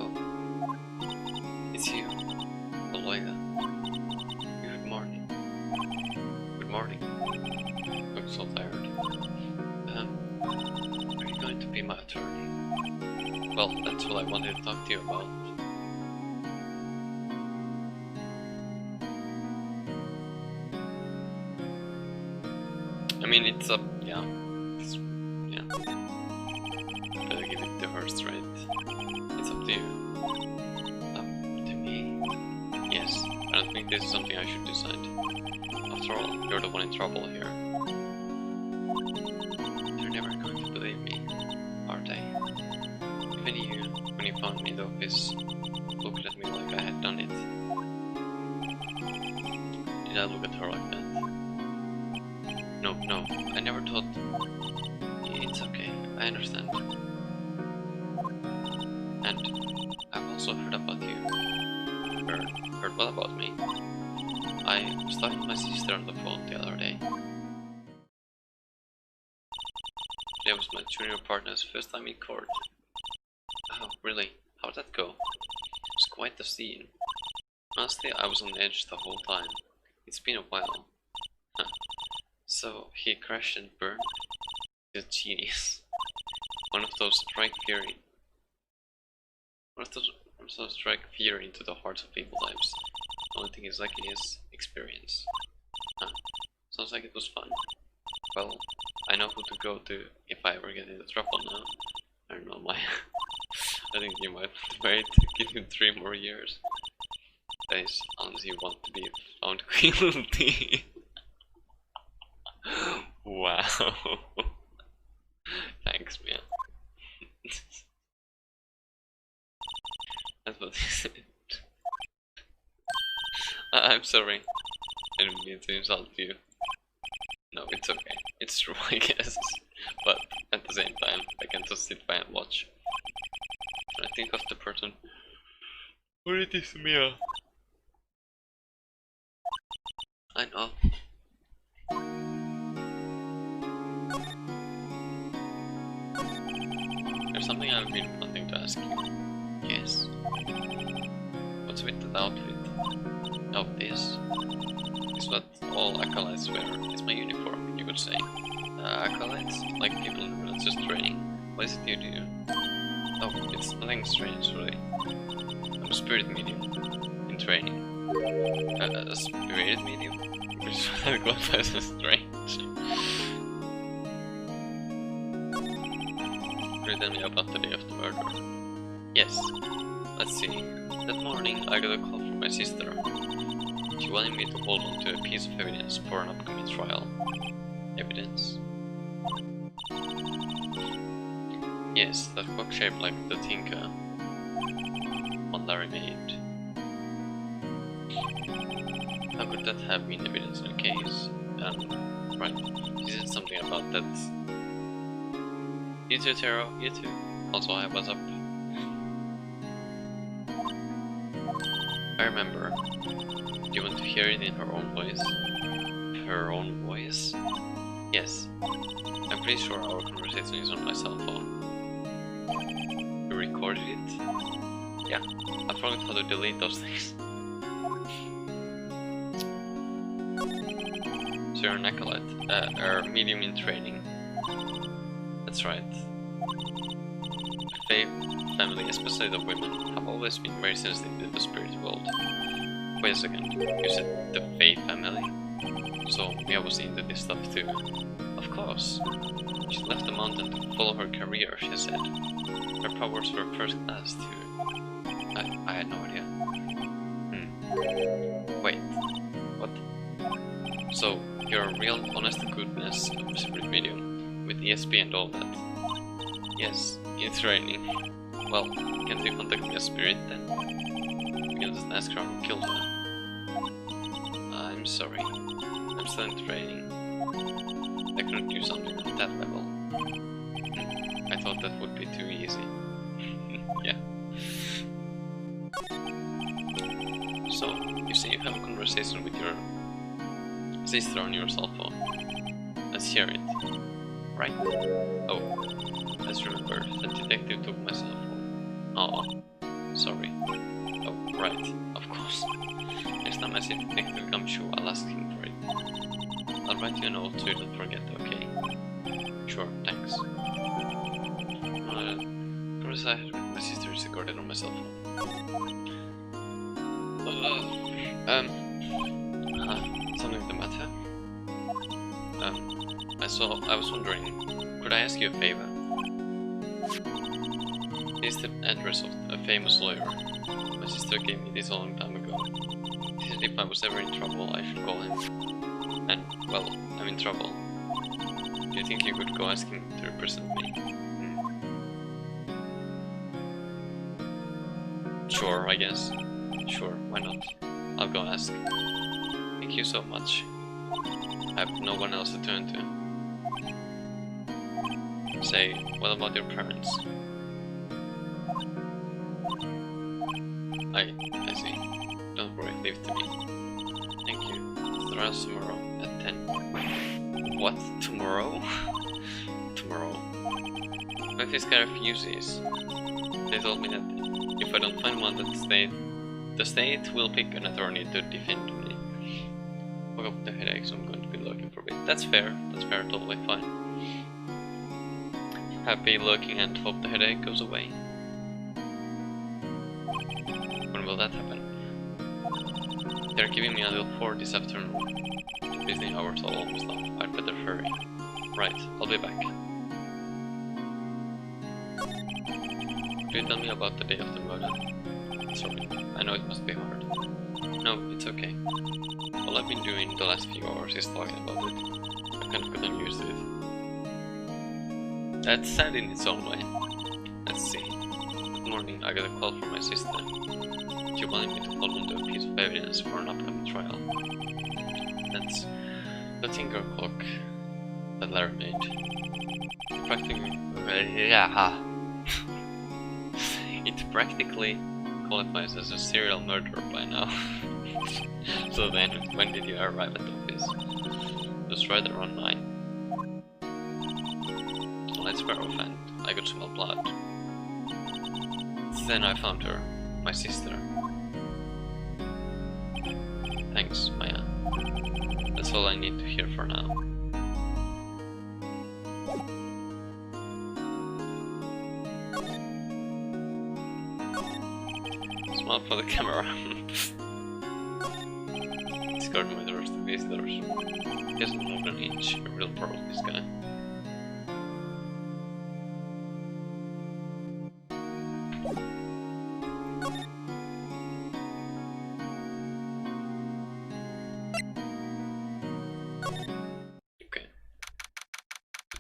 Oh, it's you, Aloida. Good morning. Good morning. I'm so tired. Are you going to be my attorney? Well, that's what I wanted to talk to you about. I mean, it's up, yeah. Yeah. Better give it to her straight. It's up to you. Up to me? Yes. I don't think this is something I should decide. After all, you're the one in trouble here. They're never going to believe me, are they? Even you, when you found me in the office, looked at me like I had done it. Did I look at her like that? No, I never thought... It's okay, I understand. And I've also heard about you. Heard what about me? I was talking to my sister on the phone the other day. Today was my junior partner's first time in court. Oh, really? How'd that go? It was quite the scene. Honestly, I was on edge the whole time. It's been a while. Huh. So, he crashed and burned? He's a genius. One of those strike fear into the hearts of people's lives. The only thing is lacking is experience. Huh. Sounds like it was fun. Well, I know who to go to if I ever get into trouble now. I don't know, Maya. I think you might wait to give him 3 more years. That is, unless you want to be found guilty. Wow. Thanks, man. That's what he said. I'm sorry. I didn't mean to insult you. No, it's okay. It's true, I guess. But at the same time, I can't just sit by and watch. When I think of the person who it is, Mia. I know. There's something I've been wanting to ask you. Yes? What's with that outfit? Oh, this? Is what all acolytes wear. It's my uniform, you could say. Acolytes? Like people in religious training. What is it you do? Oh, it's nothing strange, really. I'm a spirit medium. In training. A spirit medium? Which is what I qualifies as strange. Could you tell me about the day of the murder? Yes. Let's see. That morning I got a call from my sister. She wanted me to hold on to a piece of evidence for an upcoming trial. Evidence? Yes, that clock shaped like the Tinker one Larry made. How could that have been evidence in a case? Right. She said something about that. You too, Taro. You too. Also, hi, what's up? I remember. Do you want to hear it in her own voice? Her own voice? Yes. I'm pretty sure our conversation is on my cell phone. You recorded it? Yeah. I forgot how to delete those things. So you're an acolyte, or medium in training. That's right. The Fae family, especially the women, have always been very sensitive to the spirit world. Wait a second, you said the Fae family? So Mia was into this stuff too. Of course. She left the mountain to follow her career, she said. Her powers were first class too. I had no idea. Wait. What? So, you're a real honest to goodness spirit medium, with ESP and all that. Yes, in training. Well, can't you contact the spirit then? We can just ask her who killed her. I'm sorry. I'm still in training. I couldn't do something at that level. I thought that would be too easy. Yeah. So, you say you have a conversation with your sister on your cell phone. Let's hear it. Right? Oh, let's remember that detective took my cell phone. Oh, sorry. Oh, right, of course. Next time I see Detective Gumshoe, I'll ask him for it. I'll write you a note so you don't forget, okay? Sure, thanks. Promise I had with my sister is recorded on my cell phone. Something the matter? I was wondering, could I ask you a favor? This is the address of a famous lawyer. My sister gave me this a long time ago. She said if I was ever in trouble, I should call him. And, well, I'm in trouble. Do you think you could go ask him to represent me? Sure, I guess. Sure, why not? I'll go ask. Thank you so much. I have no one else to turn to. Say, what about your parents? I see. Don't worry, leave it to me. Thank you. The trial's tomorrow at 10. What? Tomorrow? Tomorrow. But this guy refuses. They told me that if I don't find one, the state will pick an attorney to defend me. Fuck up the headache, so I'm going to be looking for a bit. That's fair, totally fine. Happy looking and hope the headache goes away. When will that happen? They're giving me until 4 this afternoon. Visiting hours are almost up. I'd better hurry. Right, I'll be back. Could you tell me about the day of the murder? Sorry, I know it must be hard. No, it's okay. All I've been doing the last few hours is talking about it. I've kind of gotten used to it. That's sad in its own way. Let's see. That morning I got a call from my sister. She wanted me to hold on to a piece of evidence for an upcoming trial. That's the Tinker clock that Larry made. It practically qualifies as a serial murderer by now. So then, when did you arrive at the office? It was right around 9. Let's swear offhand, I could smell blood. Then I found her, my sister. Thanks, Maya. That's all I need to hear for now. Smile for the camera. Discard with the rest of the visitors. He hasn't moved an inch. A real pro, this guy.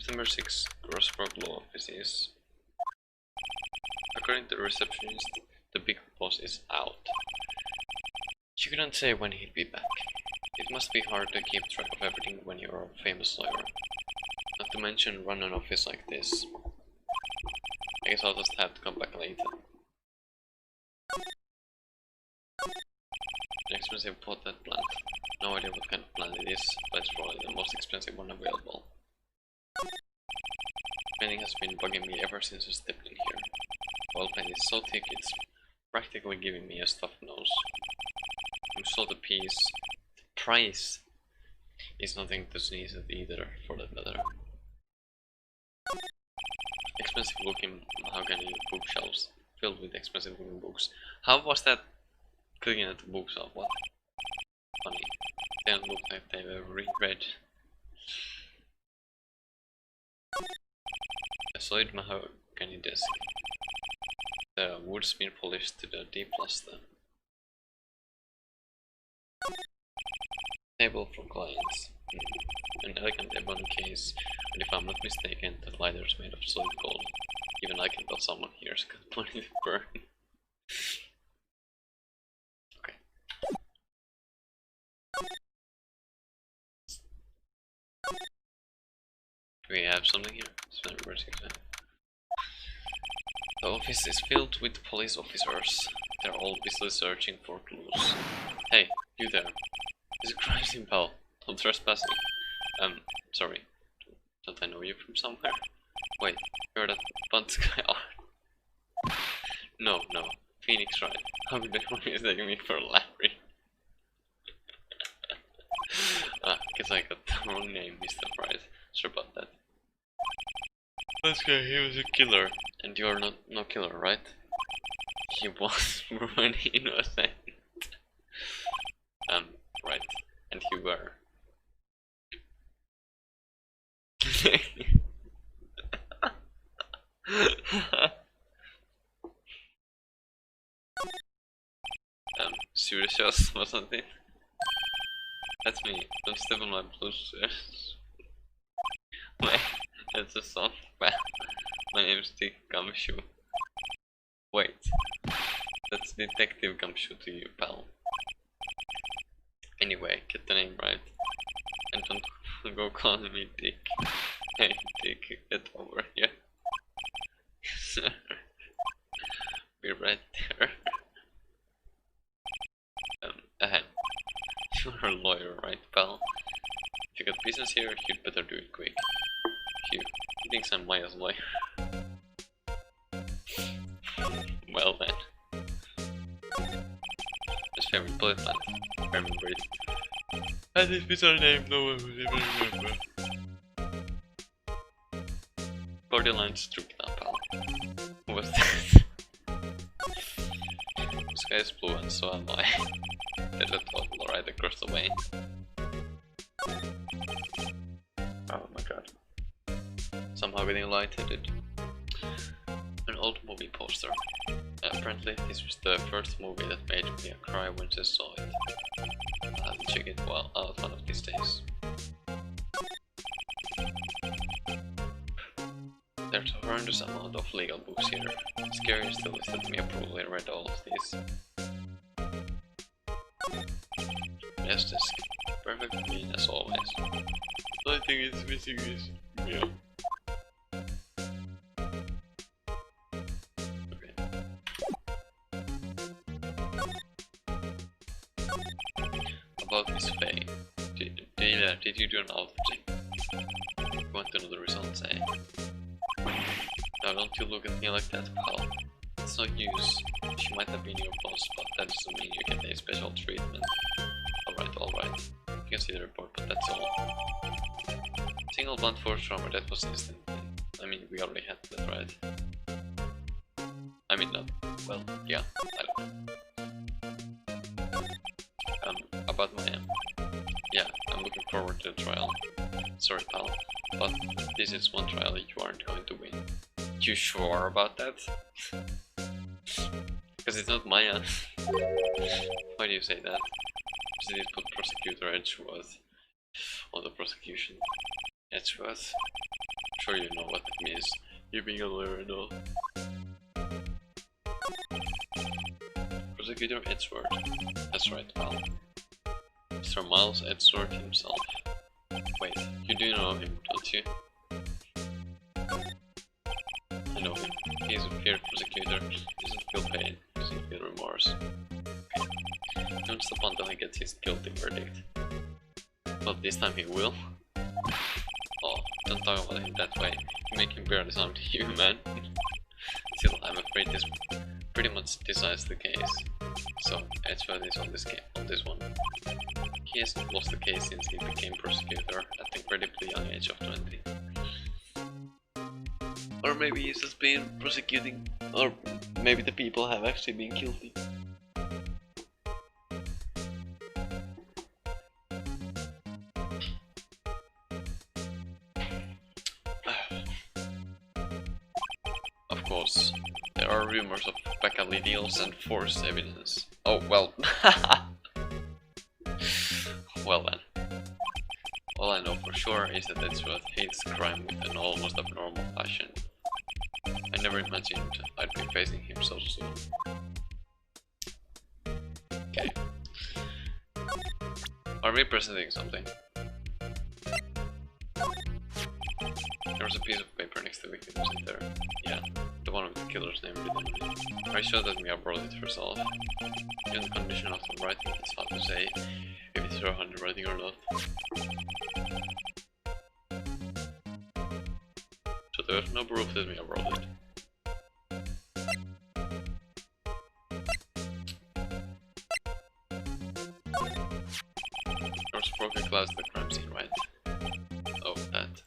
Number 6, Crossbrook Law Offices. According to the receptionist, the big boss is out. She couldn't say when he'd be back. It must be hard to keep track of everything when you're a famous lawyer. Not to mention run an office like this. I guess I'll just have to come back later. An expensive potted plant. No idea what kind of plant it is, but it's probably the most expensive one available. Painting has been bugging me ever since I stepped in here. Oil paint is so thick it's practically giving me a stuffed nose. I'm sure the price is nothing to sneeze at either, for that matter. Expensive looking mahogany bookshelves filled with expensive looking books. How was that clicking at the bookshelf? What? Funny. They don't look like they were reread. A solid mahogany desk. The wood's been polished to the deep luster. Table for clients. An elegant ebony case, and if I'm not mistaken, the lighter's made of solid gold. Even I can tell someone here's got plenty to burn. Okay. Do we have something here? The office is filled with police officers. They're all busily searching for clues. Hey, you there. It's a crime scene, pal. I'm trespassing. Sorry. Don't I know you from somewhere? Wait, you're that bunt guy. No. Phoenix Wright. How could anyone mistake me for Larry? Guess I got the wrong name, Mr. Wright. Sure about that. This guy, he was a killer. And you're not no killer, right? He was proven innocent. Right. And you were. Serious, wasn't it? That's me. Don't step on my blue shirts. Wait, that's a song. My name's Dick Gumshoe. Wait, that's Detective Gumshoe to you, pal. Anyway, get the name right. And don't go calling me Dick. Hey, Dick, get over here. Be right there. Ahead. You're a lawyer, right, pal? If you got business here, you'd better do it quick. He thinks I'm Maya's lawyer. Well then. His favorite bullet plant. I remember it. And his bizarre name no one will ever remember. Borderline stroke now, pal. Who was that? The sky is blue and so am I. There's a total right across the way. Oh my god. Somehow getting lightheaded. An old movie poster. Apparently this was the first movie that made me cry when I saw it. I'll have to check it out one of these days. There's a horrendous amount of legal books here. Scary still is that me probably read all of these. Yes, desk. Perfect clean as always. The only thing it's missing is meal. Okay. About Miss Faye. Did you do an autopsy? You want to know the results, eh? Now don't you look at me like that, pal. It's no use. She might have been your boss, but that doesn't mean you get a special treatment. Alright. You can see the report, but that's all. Single blunt force trauma, that was instant. I mean, we already had that, right? I mean, not. Well, yeah, I don't know. About Maya. Yeah, I'm looking forward to the trial. Sorry, pal, but this is one trial you aren't going to win. You sure about that? Because it's not Maya. Why do you say that? Because it is put prosecutor Edgeworth on the prosecution. Edgeworth? sure you know what it means. You being a lawyer and all. Prosecutor Edgeworth. That's right, pal. Mr. Miles Edgeworth himself. Wait, you do know him, don't you? I know him. He is a feared prosecutor. He doesn't feel pain. He doesn't feel remorse. Okay. Don't stop until he gets his guilty verdict. But this time he will. Oh, don't talk about him that way. You make him barely sound human. Still, I'm afraid this pretty much decides the case. So, Edgeworth is on this one. He hasn't lost the case since he became prosecutor at the incredibly young age of 20. Or maybe he's just been prosecuting, or maybe the people have actually been guilty. Of course, there are rumors of Baccali deals and forced evidence. Oh, well. Well then. All I know for sure is that Edgeworth hates crime with an almost abnormal passion. I never imagined I'd be facing him so soon. Okay. Are we presenting something? There was a piece of paper next to Vicky, wasn't there? Yeah, the one with the killer's name written on it. Are you sure that Mia brought it herself? Given the condition of the writing, it's hard to say if it's her handwriting or not. So there's no proof that Mia wrote it. There's a broken glass at the crime scene, right? Oh, that.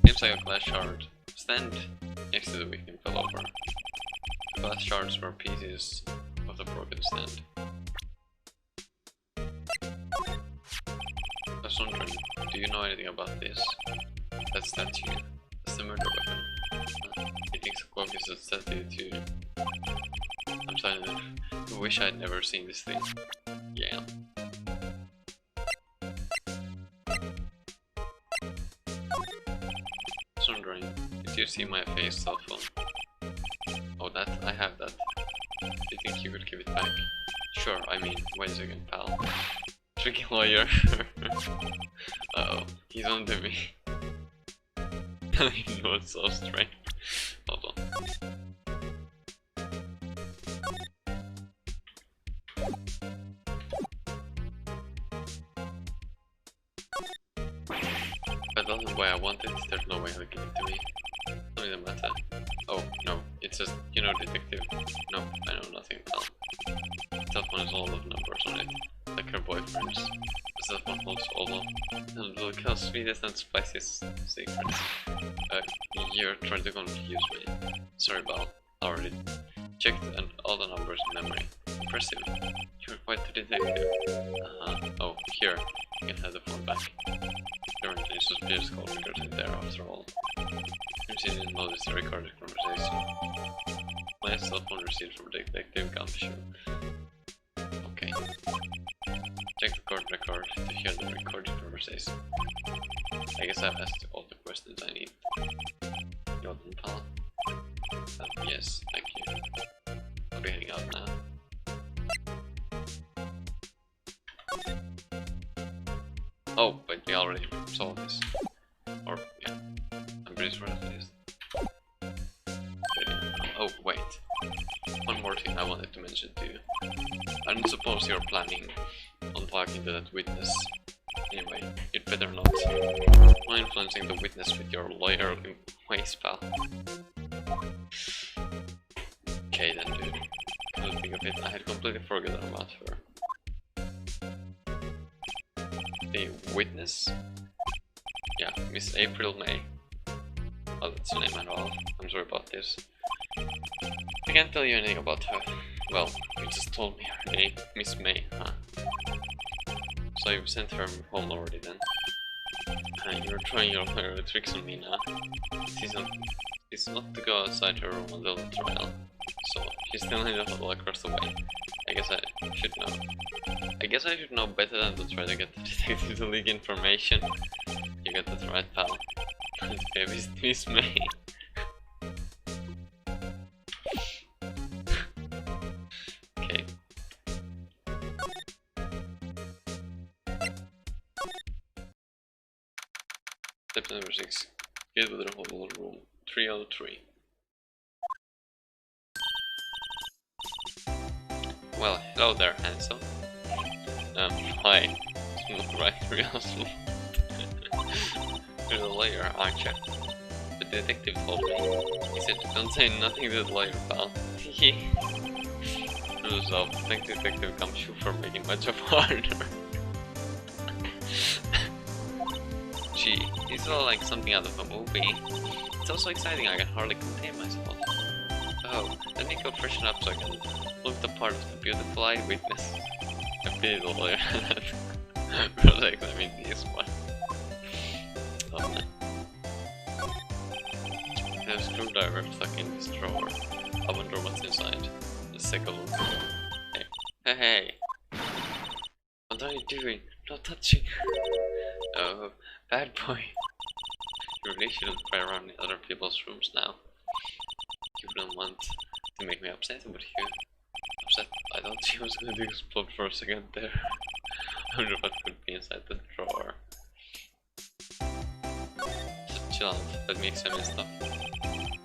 Seems like a glass shard. Stand next to the victim fell over. The glass shards were pieces of the broken stand. I was wondering, do you know anything about this? That statue. That's the murder weapon. He thinks the clock is a statue too. I'm silent. I wish I'd never seen this thing. Yeah. I was wondering, did you see my face cell phone? Oh, that? I have that. Do you think you could give it back? Sure, I mean, wait a second, pal. Tricky lawyer. Uh-oh, he's on to me. You know it's so strange. Hold on. If I don't know why I want it, there's no way he'll give it to me. Tell me the matter. Oh, no, it's just, you know, detective. No, I know nothing, pal. That one has all of numbers on it, like her boyfriend's. Does that one holds all of? And look how sweetest and spiciest secrets. You're trying to confuse me. Sorry, Val. Already checked and all the numbers in memory. Impressive. You're quite the detective. Oh, here. You can have the phone back. There weren't any suspicious call records in there after all. Seems you didn't notice the recorded conversation. My cell phone received from Detective Gumshoe. Okay. Check the court record to hear the recorded conversation. I guess I've asked all the questions I need. You want them, pal? Yes, thank you. I'll be heading out now. Oh, but we already saw this. Or, yeah. I'm pretty sure at least. Oh, wait. One more thing I wanted to mention to you. I don't suppose you're planning on talking to that witness. Anyway, you'd better not. Not influencing the witness with your lawyer ways, pal. Okay then, dude. Come to think of it, I had completely forgotten about her. A witness? Yeah, Miss April May. Oh, that's her name at all. I'm sorry about this. I can't tell you anything about her. Well, you just told me her name, Miss May, huh? So you've sent her home already then? You're trying your tricks on me now. She's not to go outside her room until the trial. So she's still in the hotel across the way. I guess I should know. I guess I should know better than to try to get the detective to leak information. You get that right, pal. Okay, Miss May. Okay. Step number 6. Get with the whole room. 3 out of 3. Well, hello there, handsome. Hi. Right, real smooth. You're the lawyer, aren't you? The detective told me. He said, don't say nothing to the lawyer, pal. So, thank Detective Gumshoe for making my job harder. Gee, this is all like something out of a movie. It's also exciting, I can hardly contain myself. Oh, let me go freshen up so I can look the part of the beautiful eyewitness. I pity the lawyer that protects I mean this one. Oh man. There's a screwdriver stuck in this drawer. I wonder what's inside. Let's take a look. Hey. Hey! What are you doing? No touching! Oh, bad boy. You really shouldn't play around in other people's rooms now. You wouldn't want to make me upset, would you? Upset? I thought she was going to explode for a second there. I wonder what could be inside the drawer. So chill out, let me examine stuff.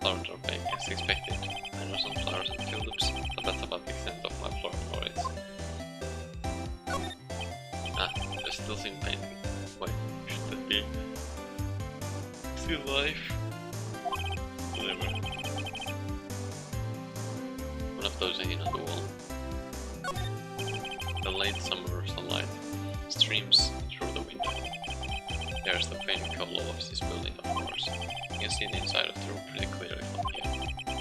Flowers are big as expected. I know some flowers and tulips, but that's about the extent of my floral knowledge. Ah, there's still some painting. Wait, should that be still life? Whatever. One of those hanging on the wall. The late summer sunlight streams through the window. There's the faint cobble of this building, of course. You can see the inside of the room pretty clearly from here.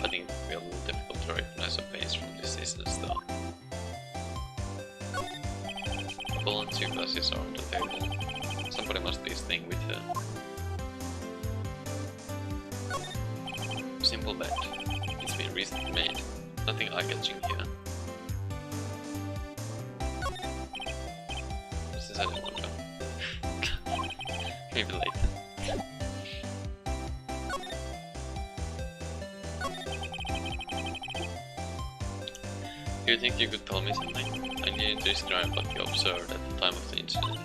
I think it will be a little difficult to recognize a face from this distance though. A bowl and 2 glasses are on the table. Somebody must be staying with her. Simple bed. It's been recently made. Nothing eye-catching here. What's inside the window? Maybe later. Do you think you could tell me something? I need to describe what you observed at the time of the incident.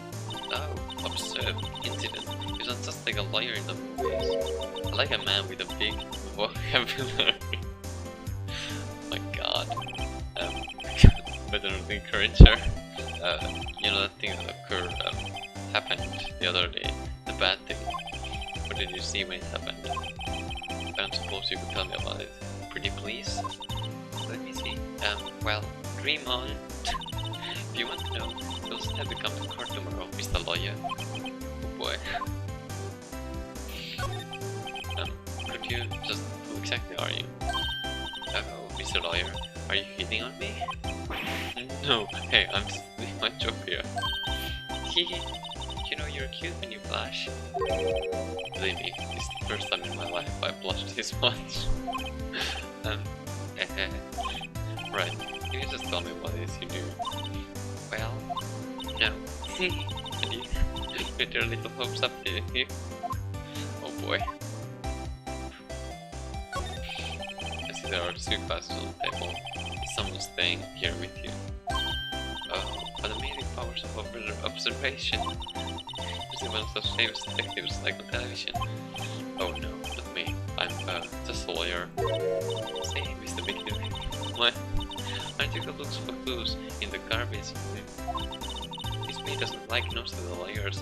Oh, observed incident? You sound just like a lawyer in the movies. I like a man with a big vocabulary. My god. Better encourage her. You know that thing that occurred, happened the other day. The bad thing. What did you see when it happened? I don't suppose you could tell me about it. Pretty please? Let me see. Well, dream on. If you want to know, you'll just have to come to court tomorrow, Mr. Lawyer. Oh boy. Could you just... Who exactly are you? Oh, Mr. Lawyer, are you hitting on me? No, hey, I'm just doing my job here. You know you're cute when you blush. Believe me, it's the first time in my life I blushed this much. Right, can you just tell me what it is you do? Well, no. You get your little hopes up, didn't you? Oh boy. I see there are 2 glasses on the table. Is someone staying here with you? Oh, but amazing powers of observation. Using one of those famous detectives like on television. Oh no, not me. I'm just a lawyer. Say, Mr. Big Dude. What? Aren't you good looks for clues in the garbage? Miss Me doesn't like nosy the lawyers.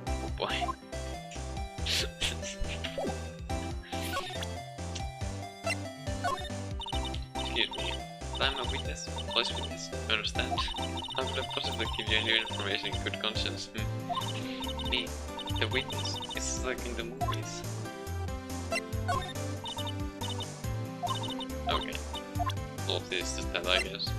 Oh boy. Excuse me, but I'm a witness, voice witness, you understand? How could I possibly give you any information in good conscience? Me, the witness, it's like in the movies. Okay. All of this is that, I guess.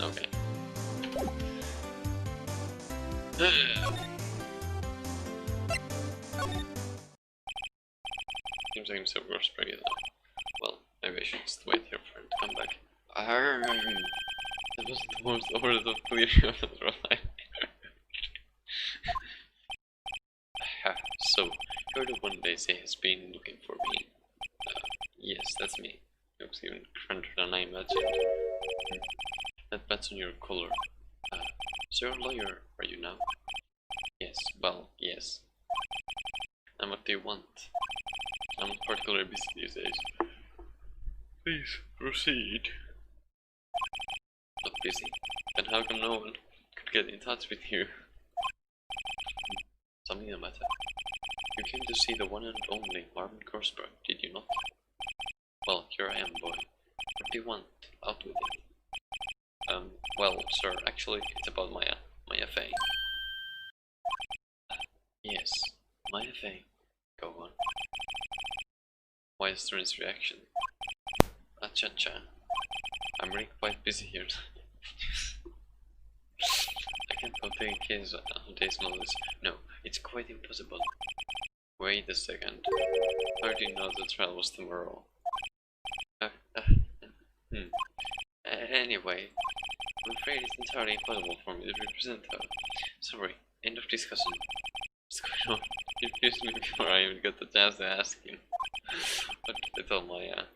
Okay. 15 seconds of worst break. Well, maybe I should just wait here for him to come back. That was the most over the clear of the life. So, you're the one they say has been looking for me. Yes, that's me. Looks even cruncher than I imagined. That bets on your color. So you're a lawyer, are you now? Yes, well, yes. And what do you want? I'm not particularly busy these days. Please, proceed. Not busy? Then how come no one could get in touch with you? Something the matter. You came to see the one and only Marvin Korsberg, did you not? Well, here I am, boy. What do you want? Out with it. Well, sir, actually, it's about my FA. Yes, my FA. Go on. Why a strange reaction? Acha-cha. I'm really quite busy here. I can't go taking cases on days notice. No, it's quite impossible. Wait a second. How do you know the trial was tomorrow? Anyway, I'm afraid it's entirely impossible for me to represent her. Sorry, end of discussion. What's going on? He confused me before I even got the chance to ask him. What did I tell my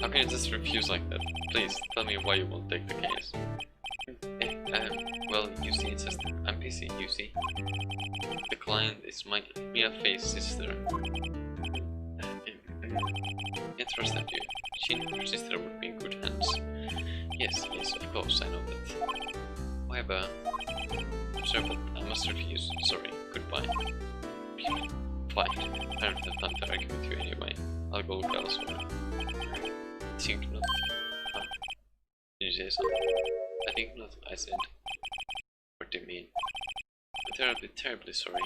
How can you just refuse like that? Please, tell me why you won't take the case. Well, you see, it's just I'm busy, you see. The client is my Mia-Faye's sister. Interested you. She and her sister would be in good hands. Yes, of course, I know that. However, sir, but I must refuse. Sorry, goodbye. Fine, I don't have time to argue with you anyway. I'll go look elsewhere. Think not. Did you say something? I think not, I said. What do you mean? I'm terribly sorry.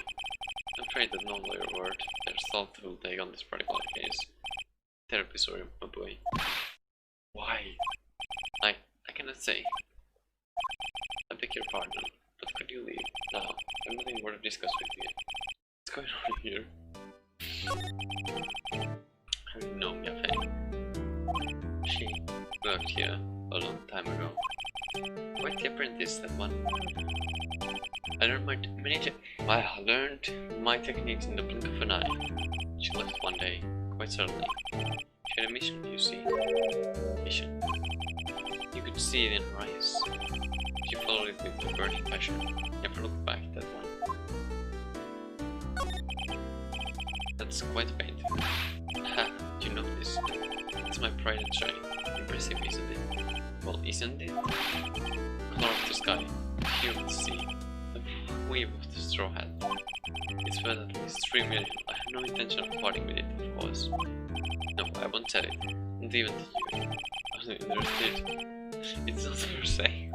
I'm afraid that no lawyer word there's thought will take on this particular case. Terribly sorry, my boy. Why? I cannot say. I beg your pardon, but could you leave now? I have nothing more to discuss with you. What's going on here? I don't know, Mia-Faye. She worked here a long time ago. Quite the apprentice, that one. I learned my techniques in the blink of an eye. She left one day, quite suddenly. She had a mission, you see. Mission. You could see it in her eyes. She followed it with a burning passion. Never looked back, that one. That's quite a painting. Ha, you know this. It's my pride and shine. Impressive, isn't it? Well, isn't it? Color of the sky, hue of the sea, the weave of the straw hat. It's worth at least 3 million. I have no intention of parting with it, of course. No, I won't sell it. Not even to you. I'm not interested. It's not for sale.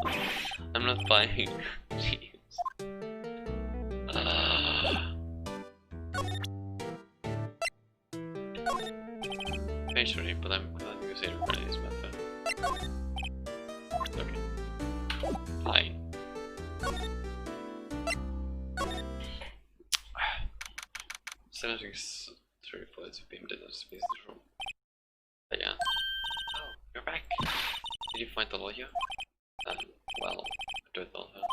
I'm not buying. Jeez. Very sorry, but I'm glad you say regarding this matter. Okay. Fine. Senator 34 to be embedded as space room. Yeah. Oh, you're back. Did you find the lawyer? Well, I don't know her.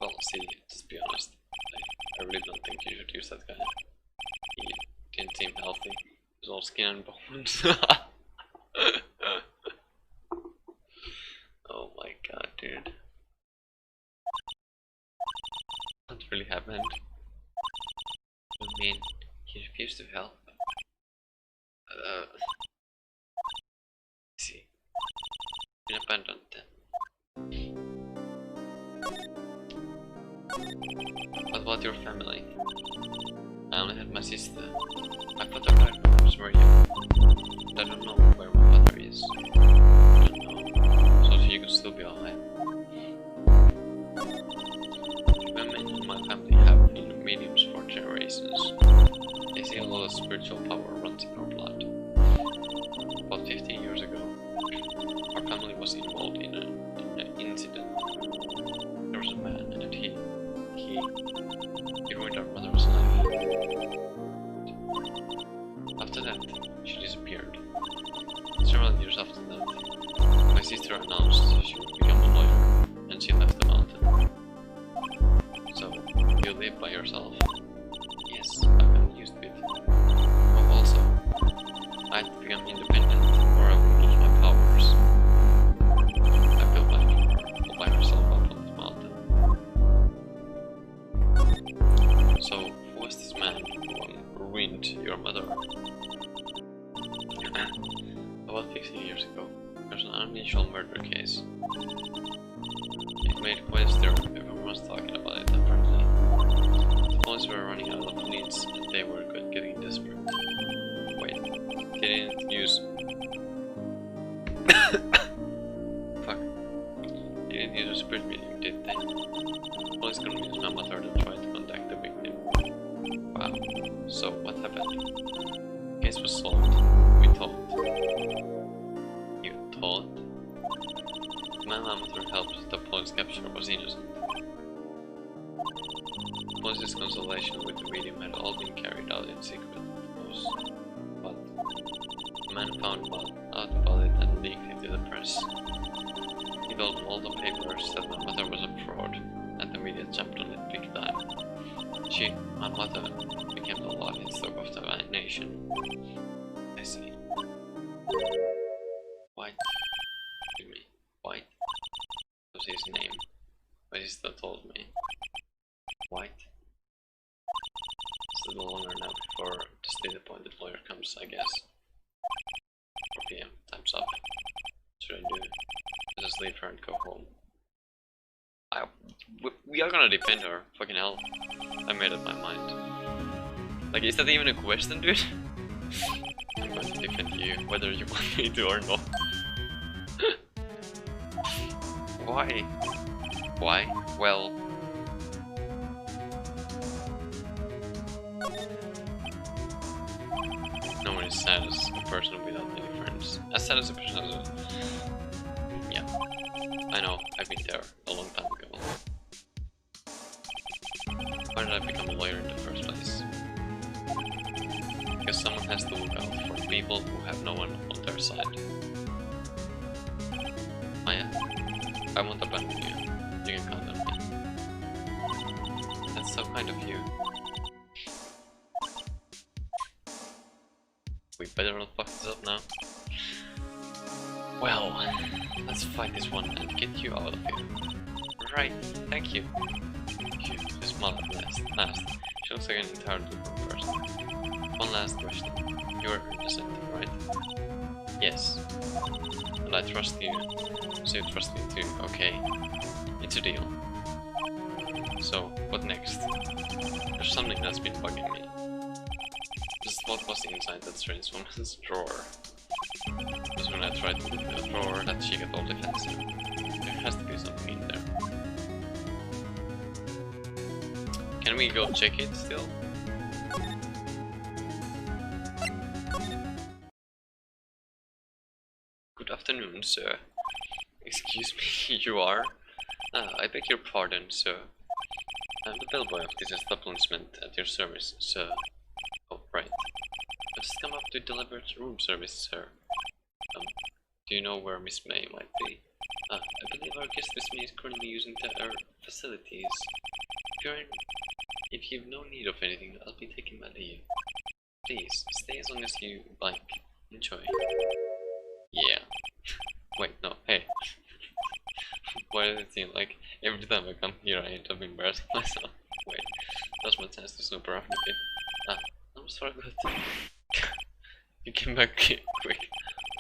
Well, see, just be honest. I really don't think you should use that guy. He didn't seem healthy. He was all skin and bones. Oh my god, dude. What really happened? I mean, he refused to help. See. Been abandoned then. What about your family? I only had my sister. My father was very young. I don't know where my mother is. I don't know. So she could still be alive. Women in my family have been mediums for generations. They say a lot of spiritual power runs in our blood. About 15 years ago, our family was involved in an incident. There was a man and he ruined yourself. Yes, I've been used to it. Oh, also, I have to become independent or I will lose my powers. I built my door all by myself up on the mountain. So, who was this man who ruined your mother? About 15 years ago, there was an unusual murder case. It made quite a stir. Everyone was talking about it, apparently. The police were running out of leads and they were getting desperate. Wait, they didn't use... Fuck. They didn't use a spirit medium, did they? The police convinced my mother to try to contact the victim. Wow. So, what happened? Case was solved. We thought. You thought? My mother helped the police capture was innocent. The police's consultation with the medium had all been carried out in secret, of course. But the man found out about it and leaked it to the press. He told all the papers that my mother was a fraud, and the media jumped on it big time. My mother, became the laughing stock of the nation. I see. White. Excuse me. White was his name, but he still told me. White? It's a little longer now before the state-appointed lawyer comes, I guess. 4 PM, time's up. What should I do? Just leave her and go home. We are gonna defend her, fucking hell. I made up my mind. Like, is that even a question, dude? I'm going to defend you, whether you want me to or not. Why? Why? Well... no one is sad as a person without any friends. As sad as a person as a... yeah. I know, I've been there a long time ago. Why did I become a lawyer in the first place? Because someone has to look out for people who have no one on their side. Maya, I won't abandon you. You can count on me. That's so kind of you. We better not fuck this up now. Well, let's fight this one and get you out of here. Right, thank you. She smiled at last. She looks like an entirely different person. One last question. You're innocent, right? Yes. And I trust you. So you trust me too, okay. It's a deal. So, what next? There's something that's been bugging me. Just what was inside that strange woman's drawer? Because when I tried to look in the drawer, that she got all defensive. There has to be something in there. Can we go check it still? Good afternoon, sir. Excuse me, you are? I beg your pardon, sir. I'm the bellboy of this establishment at your service, sir. Oh, right. I've just come up to deliver room service, sir. Do you know where Miss May might be? I believe our guest Miss May is currently using our facilities. If you've no need of anything, I'll be taking my leave. Please, stay as long as you like. Enjoy. Yeah. Wait, no, hey. Why does it seem like every time I come here I end up embarrassing myself? Wait, that's my chance to snoop around a bit. I'm sorry, but... you came back quick.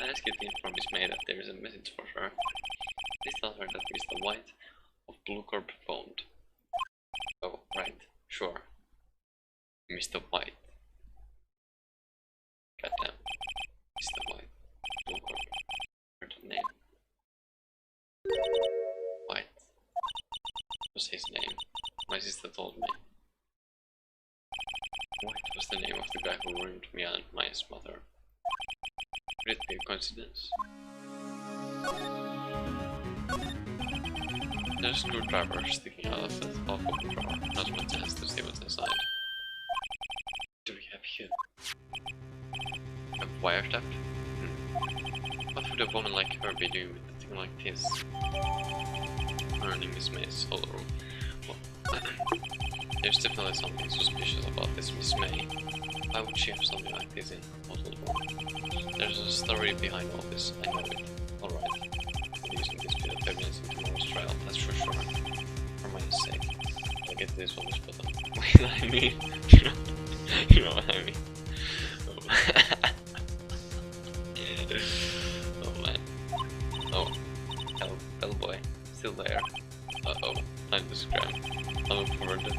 I asked you to inform Miss May that there is a message for her. Please tell her that Mr. White of Blue Corp phoned. Oh, right, sure. Mr. White. Goddamn. Mr. White. Blue Corp. Heard the name. White. Was his name. My sister told me. White was the name of the guy who ruined me and my mother. Could it be a coincidence? There's a screwdriver sticking out of the half-open drawer. Now's my chance to see what's inside. Do we have here? A wiretap? What would a woman like her be doing with a thing like this? Her name is May's solar room. Well, There's definitely something suspicious about this Miss May. Why would she have something like this in Hotel Room? There's a story behind all this, I know it. Alright. I'm using this bit of evidence in tomorrow's trial, that's for sure. For my sake. I'll get this on this button. Wait, I mean... you know what I mean. Oh man. Oh. Bellboy. Still there. Uh-oh. Time to scram. I look forward to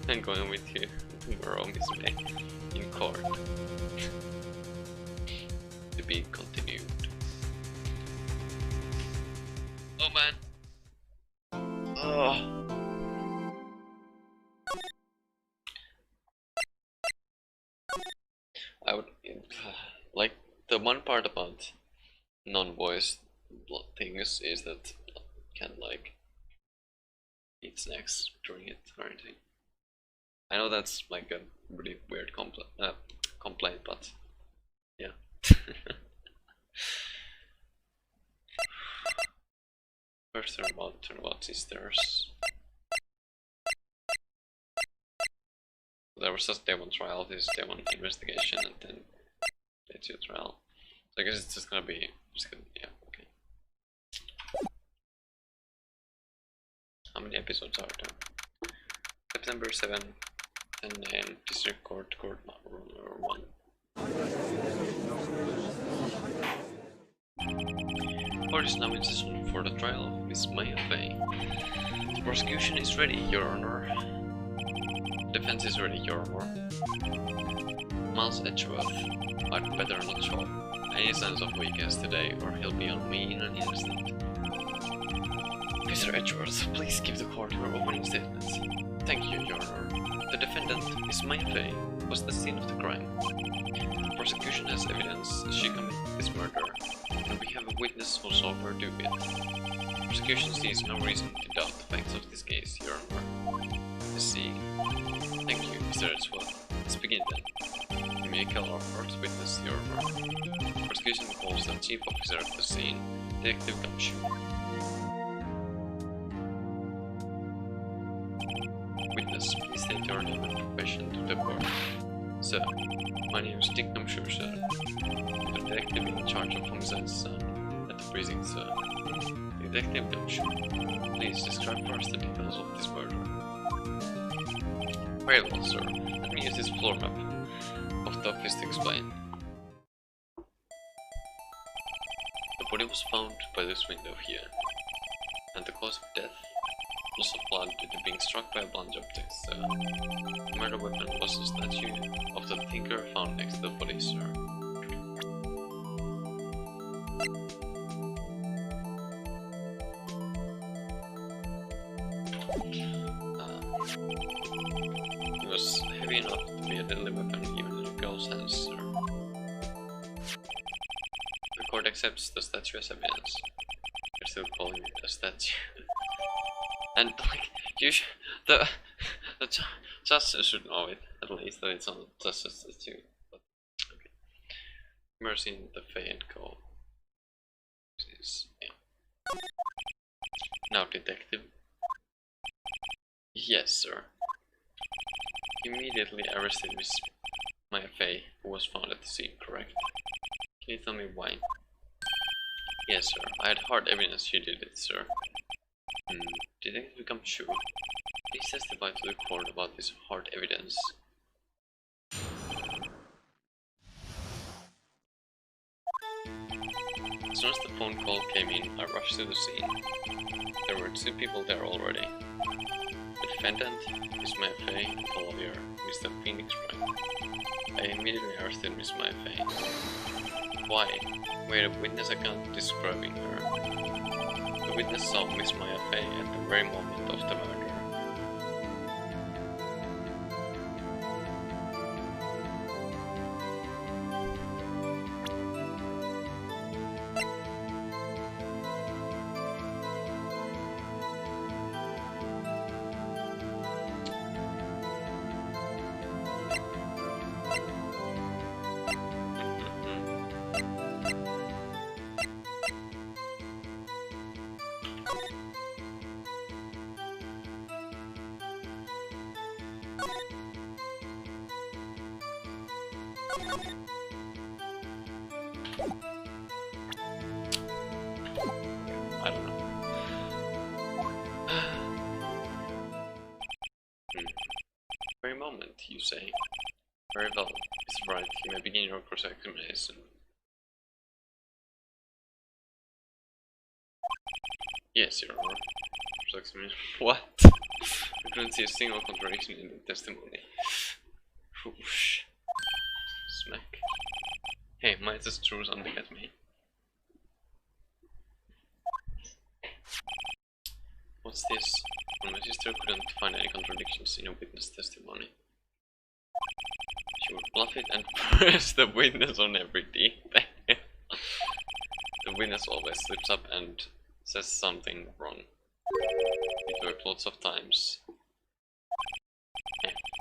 I'm going with you tomorrow, Miss May. In court. To be continued. Oh man. Oh. I would like the one part about non-voice things is that can like eat snacks during it or anything. I know that's like a really weird complaint, but yeah. First turn about sisters. There was just day 1 trial, this is day 1 investigation, and then day 2 trial. So I guess it's just gonna be, yeah, okay. How many episodes are there? September 7, 10 AM, District Court, Court Room 1. Court is now in session for the trial of Miss Maya Fay. The prosecution is ready, Your Honor. Defense is ready, Your Honor. Miles Edgeworth, I'd better not show any signs of weakness today, or he'll be on me in an instant. Mr. Edgeworth, please give the court your opening statements. Thank you, Your Honor. The defendant, Miss May Fay, was the scene of the crime. The prosecution has evidence she committed this murder, and we have a witness who saw her do it. The prosecution sees no reason to doubt the facts of this case, Your Honor. I see. Thank you, Mr. Edgeworth. Let's begin then. You may call our first witness, Your Honor. The prosecution calls the chief officer of the scene, Detective Gumshoe. Witness, please state your name and profession to the court. Sir, my name is Dick Gumshoe, sir. I'm the detective in charge of homicides at the precinct, sir. Detective Gumshoe, please describe first the details of this murder. Very well, sir. Let me use this floor map of the office to explain. The body was found by this window here, and the cause of death, loss of blood due to being struck by a blunt object, sir. The murder weapon was a statue of the thinker found next to the body, sir. It was heavy enough to be a deadly weapon even in a girl's hands, sir. The court accepts the statue as evidence. You're still calling it a statue. And like, the judge should know it, at least, that it's not just a statue. But, okay. Mercy in the Fay and Co. Yeah. Now, detective. Yes, sir. Immediately arrested Miss Maya Fay, who was found at the scene, correct? Can you tell me why? Yes, sir. I had hard evidence she did it, sir. Detective Gumshoe, please testify to the court about this hard evidence. As soon as the phone call came in, I rushed to the scene. There were 2 people there already. The defendant, Miss Maya Fay, and the lawyer, Mr. Phoenix Wright. I immediately arrested Miss Maya Fay. Why? We had a witness account describing her. The witness saw Miss Maya Fay at the very moment of the murder. I don't know. Very moment, you say. Very well, Mr. Wright, you may begin your cross-examination. Yes, Your Honor. Cross-examination. What? I couldn't see a single contradiction in the testimony. Whoosh. Smack. Hey, might just throw something at me. What's this? Well, my sister couldn't find any contradictions in a witness testimony. She would bluff it and press the witness on every detail. The witness always slips up and says something wrong. It worked lots of times.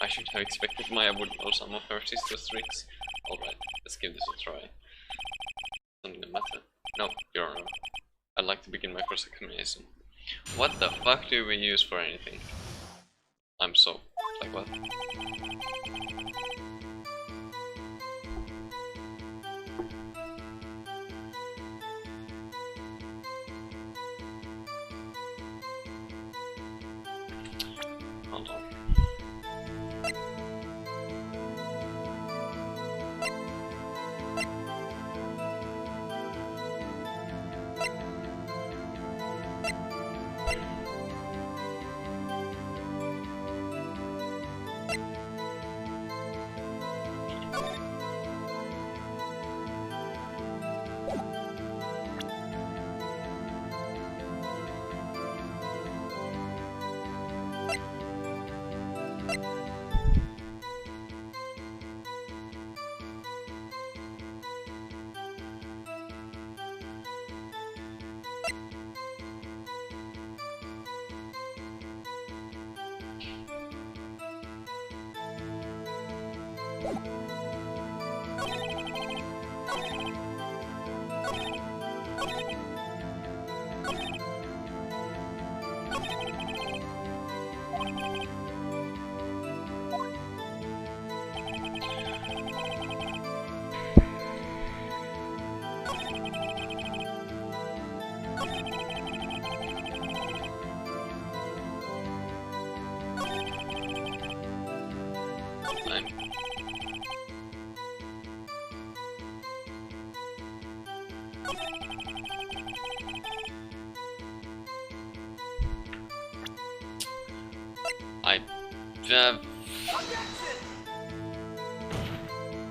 I should have expected Maya would know some of her sister's tricks. Alright, let's give this a try. Something the matter? No, Your Honor. I'd like to begin my cross-examination. What the fuck do we use for anything? I'm so... like what? Hold on.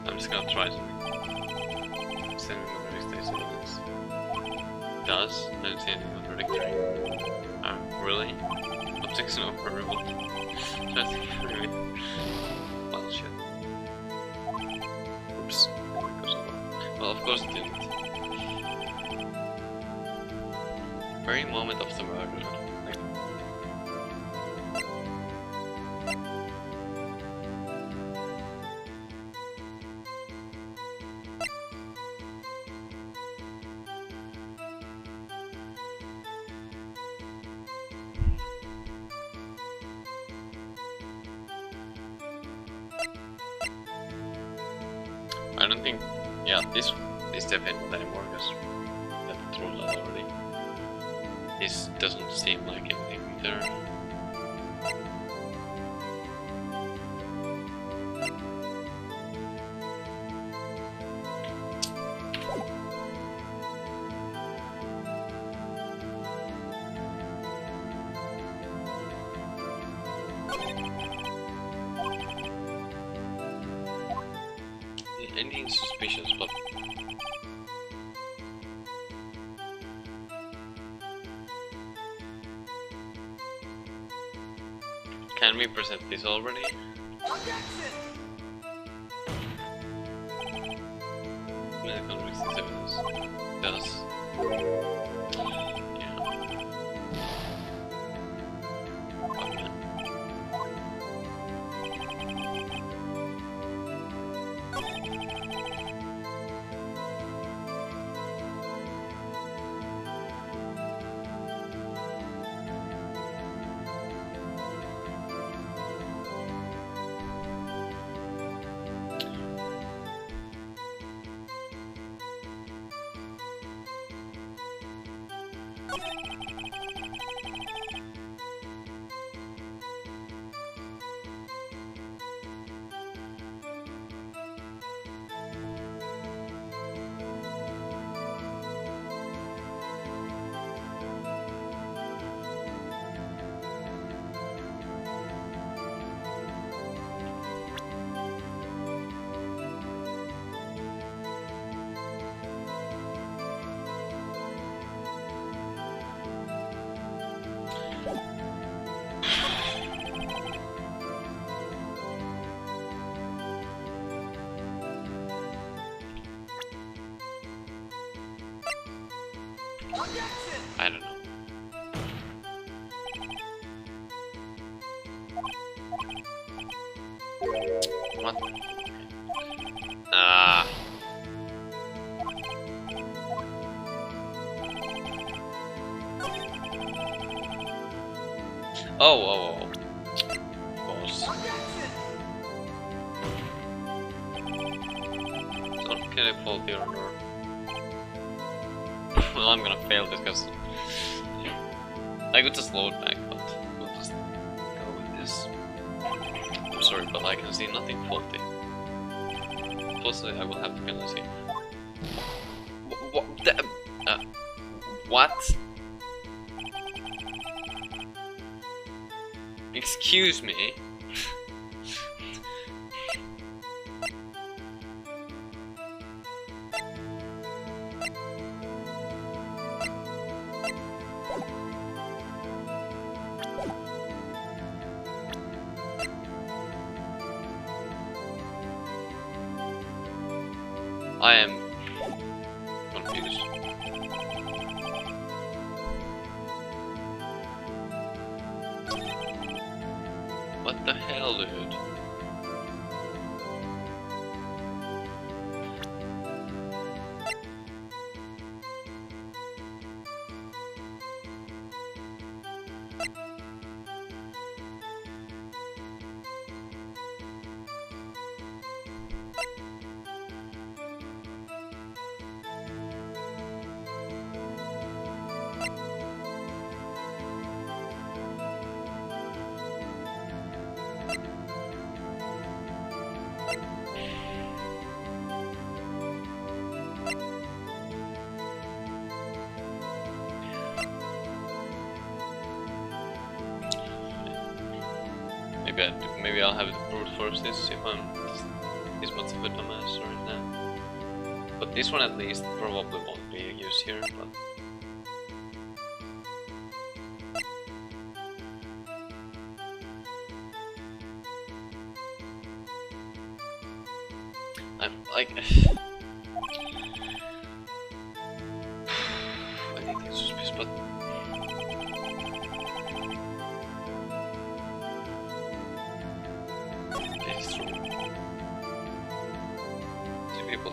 I'm just gonna try something. Send me the states evidence. Does? I don't see anything contradictory. Really? Objection overruled. Well, shit. Oops. Well, of course it didn't. Very moment of the murder. I don't think, yeah, this definitely not anymore because that threw that already. This doesn't seem like anything there. Anything suspicious, but can we present this already? Medical resistance evidence does. Yeah. Okay. I don't know. What? Ah. Oh. Of course. Don't get a faulty order. Well, I'm gonna fail this because I could just load back, but we'll just go with this. I'm sorry, but I can see nothing faulty. Plus, I will have the penalty. What? Excuse me? I am confused. What the hell, dude? Maybe I'll have to brute force this if I'm this much of a dumbass right now. But this one at least probably won't be used here, but I'm like I think it's just but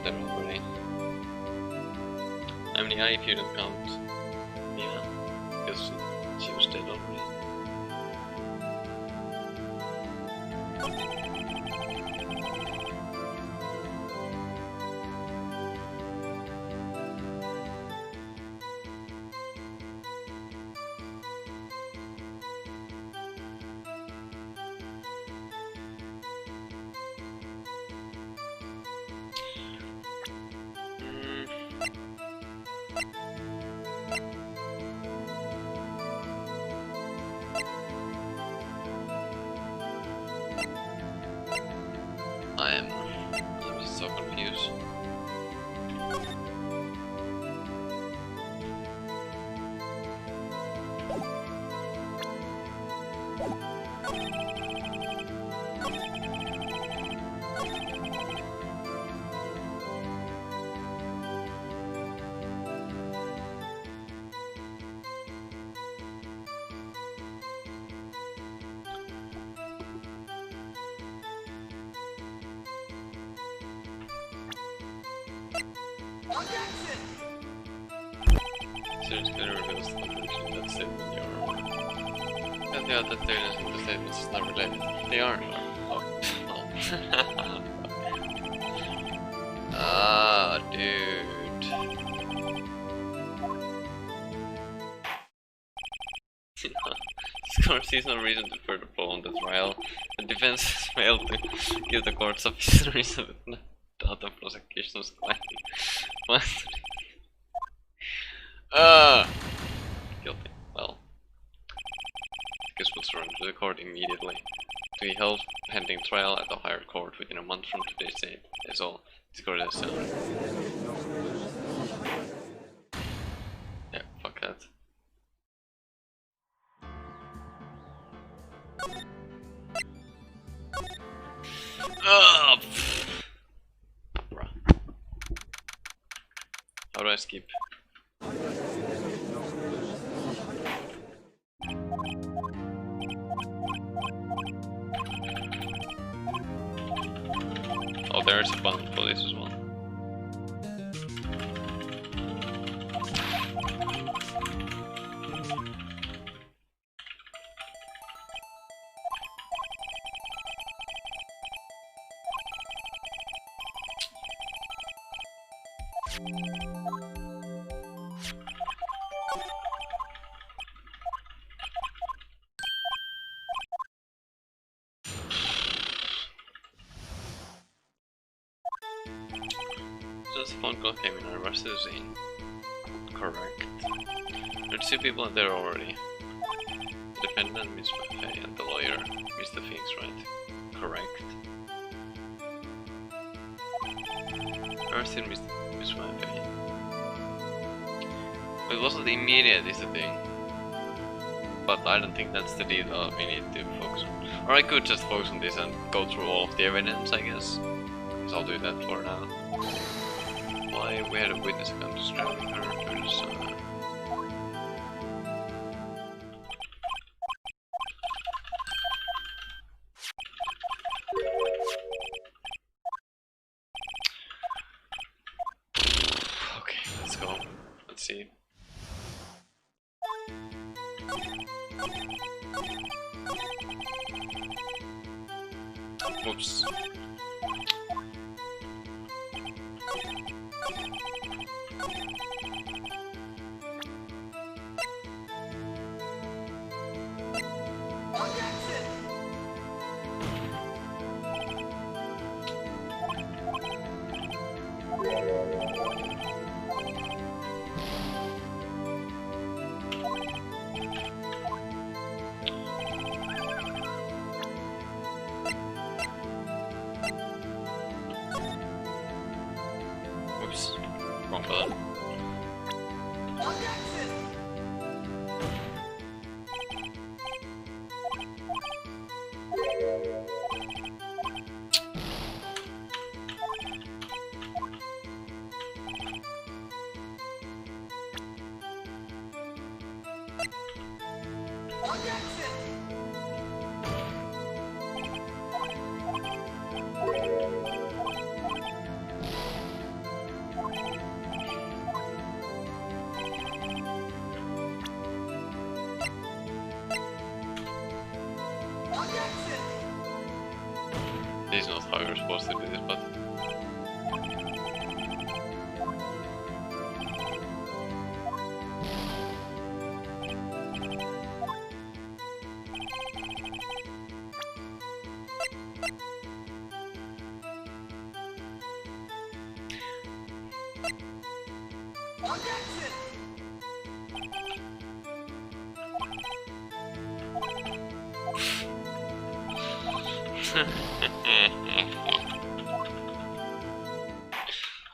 there already. How many if you don't count? Yeah, because she was dead already. I'm just so confused. Search better reveals the conclusion that statement you're... And the other statements in the statements is not related. They are. Oh. Ah, dude. This court sees no reason to further prolong the trial. The defense has failed to give the court sufficient reason to doubt the prosecution's claim. What? Guilty. Well, I guess we'll surrender to the court immediately. To be held pending trial at the higher court within a month from today's date. That's all. This court is yeah, fuck that. Bruh. How do I skip? there's a button for this as well. Just a phone call came in, I rushed to the scene. Correct. There's 2 people in there already. The defendant, Miss Maffei, and the lawyer, Mr. Phoenix, right? Correct. Arrested Miss Maffei. It wasn't immediate is the thing. But I don't think that's the detail we need to focus on. Or I could just focus on this and go through all of the evidence, I guess. So I'll do that for now. Why we had a witness account describing her to the sun. Okay, let's go. Let's see. Whoops. Whoops. Wrong button. This is not how you're supposed to do this, but...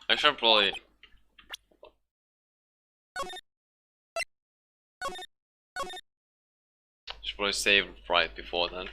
I should probably... Should probably save right before that.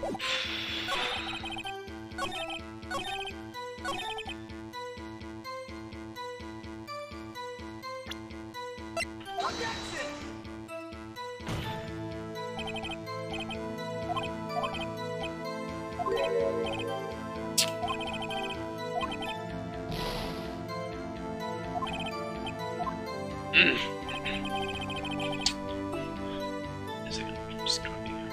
A second, I'm scrubbing her.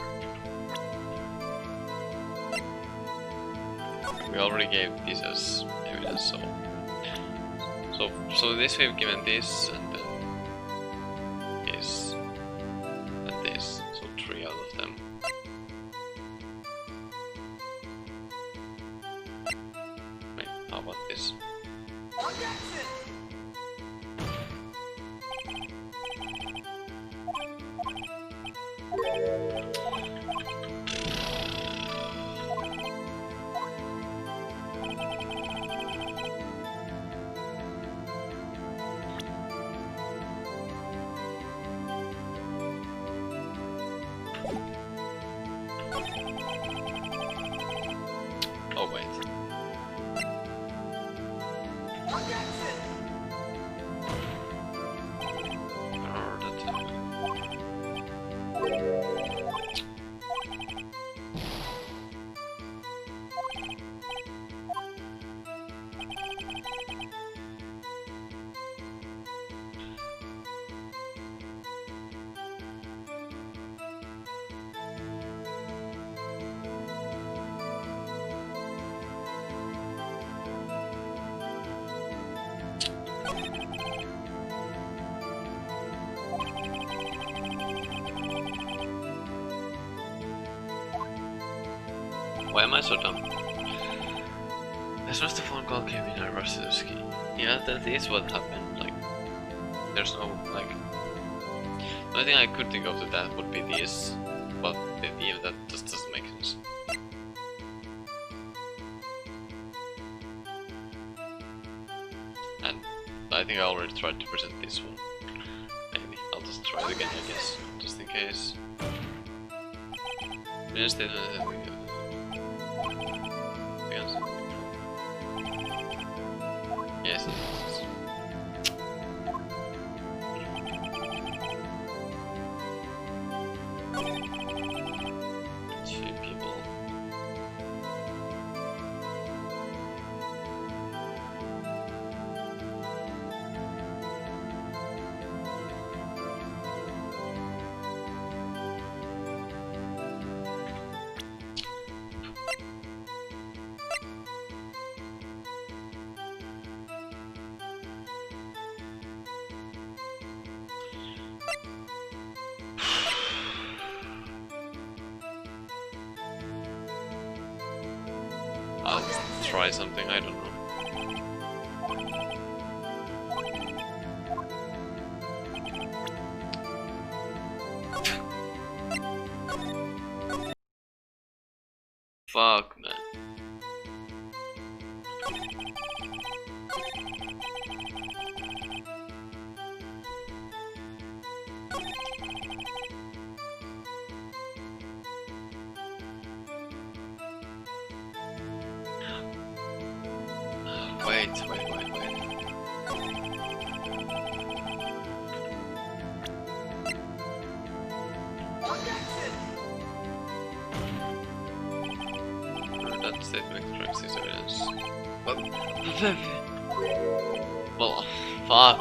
We already gave this as evidence, so this we've given this, and then this, and this, so 3 out of them. Wait, how about this? Oh wait. Why am I so dumb? As soon as the phone call came in, I rushed to the ski. Yeah, that is what happened. Like, there's no, like... The only thing I could think of to that would be this, but even that just doesn't make sense. And I think I already tried to present this one. Maybe. I'll just try it again, I guess. Just in case. Instead, yes. Two people. I'll try something, I don't know. Fuck, man. Wait. That statement tracks his evidence. Well, fuck.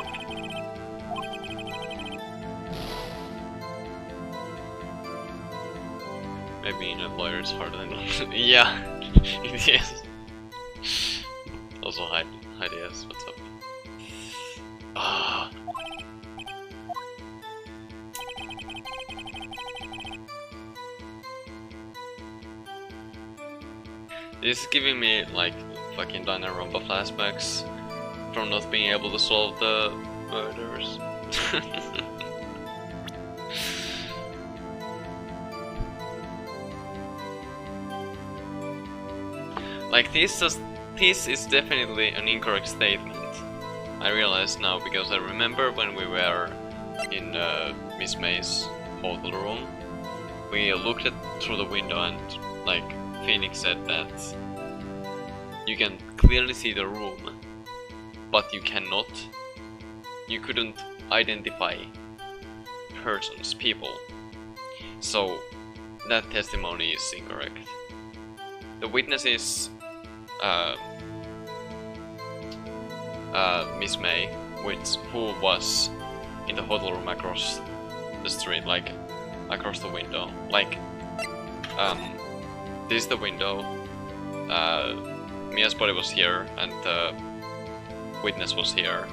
Maybe being a lawyer is harder than yeah, yes. Also, hi DS, what's up? Ah. This is giving me like fucking Danganronpa flashbacks from not being able to solve the murders. Like this is definitely an incorrect statement. I realize now because I remember when we were in Miss May's hotel room, we looked through the window and like Phoenix said that you can clearly see the room, but you couldn't identify persons, people. So that testimony is incorrect. The witness is Miss May, who was in the hotel room across the street, like across the window. Like, this is the window. Mia's body was here, and the witness was here,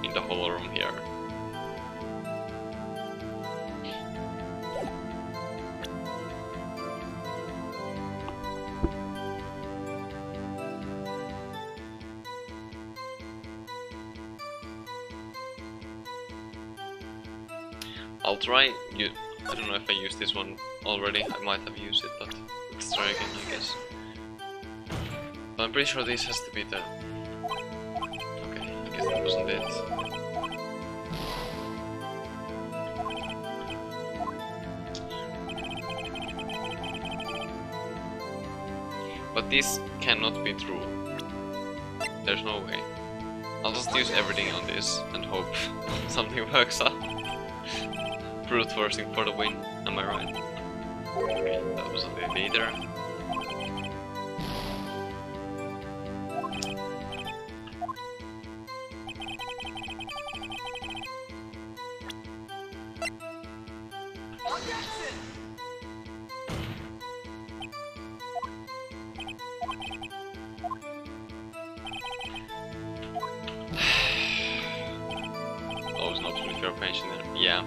in the hotel room here. I'll try. I don't know if I used this one already. I might have used it, but let's try again, I guess. But I'm pretty sure this has to be the. Okay, I guess that wasn't it. But this cannot be true. There's no way. I'll just use everything on this and hope something works out. Brute forcing for the win, am I right? Okay, that wasn't it either. Oh, it's not really fair pension there. Yeah.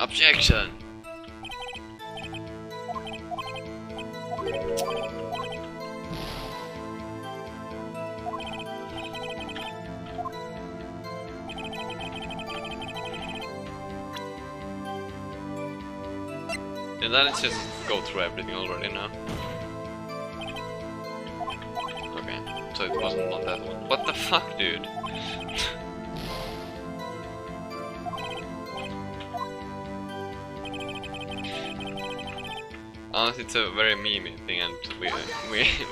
Objection! And then let's just go through everything already now. Okay, so it wasn't on that one. What the fuck, dude? Honestly, it's a very meme thing, and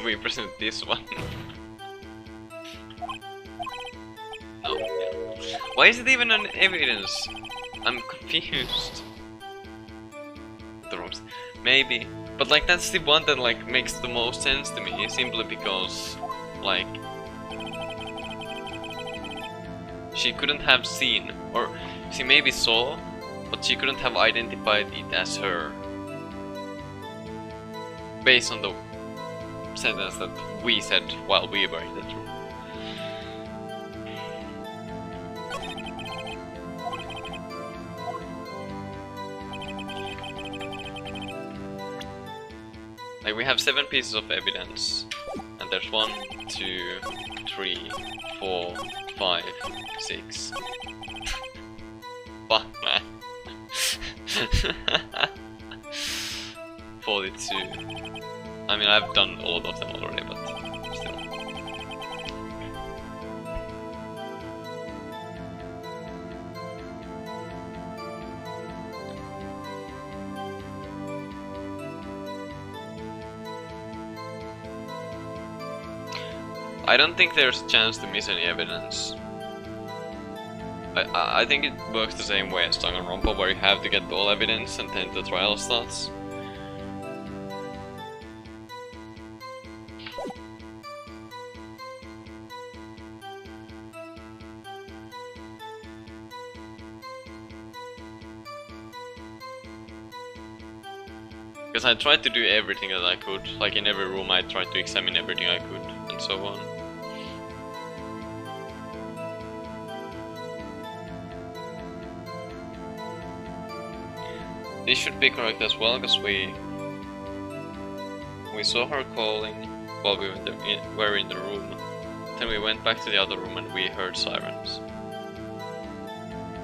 we present this one. No. Why is it even an evidence? I'm confused. The wrongs. Maybe, but like that's the one that like makes the most sense to me, simply because like she couldn't have seen, or she maybe saw, but she couldn't have identified it as her. Based on the sentence that we said while we were in that room. Like we have 7 pieces of evidence, and there's 1, 2, 3, 4, 5, 6. Fuck, man. 42. I mean, I've done all of them already, but still. I don't think there's a chance to miss any evidence. I think it works the same way as Danganronpa, where you have to get all evidence and then the trial starts. Because I tried to do everything that I could, like in every room I tried to examine everything I could, and so on. this should be correct as well, because we saw her calling while we were in the room. Then we went back to the other room and we heard sirens.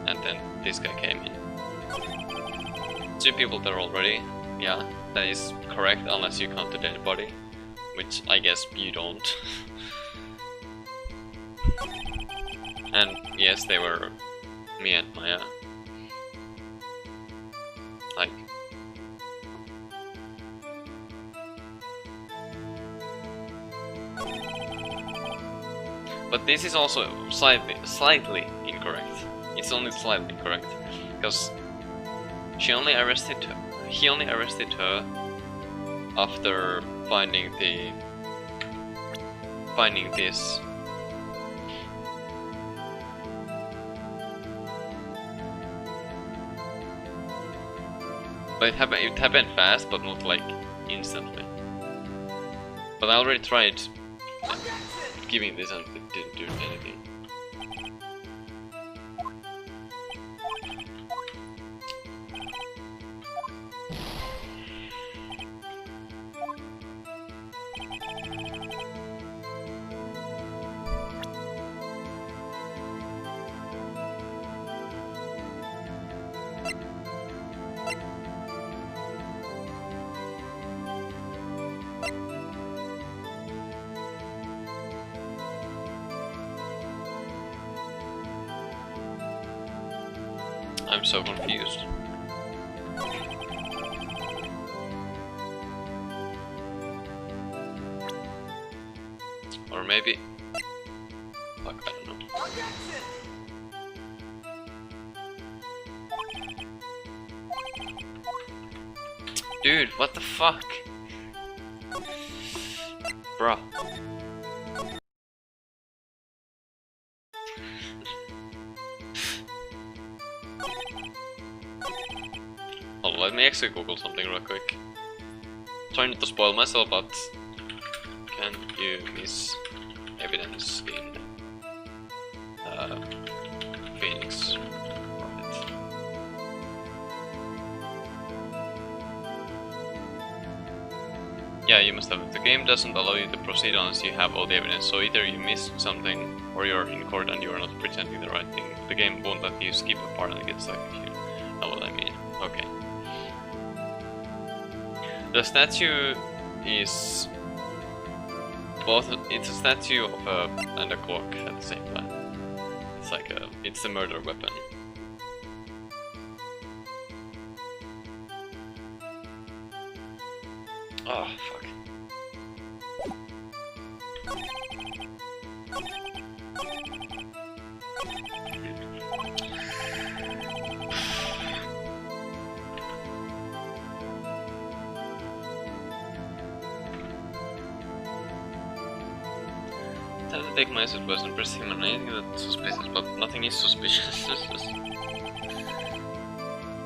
And then this guy came in. 2 people there already. Yeah, that is correct unless you count the dead body, which I guess you don't. And yes, they were me and Maya. Like, but this is also slightly incorrect. It's only slightly incorrect because he only arrested her after finding this. But it happened fast, but not like instantly. But I already tried giving this and it didn't do anything. I'm so confused. Or maybe... Fuck, I don't know. Dude, what the fuck? Bruh. Hold on, let me actually Google something real quick. Trying not to spoil myself, but can you miss evidence in Phoenix? Right. Yeah, you must have. The game doesn't allow you to proceed unless you have all the evidence, so either you missed something or you're in court and you are not presenting the right thing. The game won't let you skip a part and get stuck if you know what I mean. Okay. The statue is both. It's a statue of and a clock at the same time. It's like it's the murder weapon. Oh fuck. Time to take my suit and press him on anything that's suspicious, but nothing is suspicious.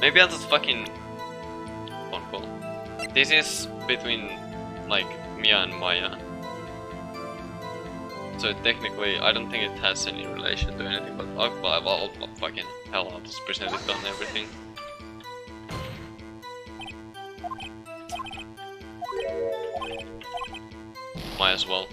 Maybe I'll just fucking phone call. This is between like Mia and Maya. So technically I don't think it has any relation to anything, but I'll fucking hell, I'll just present it on everything. Might as well.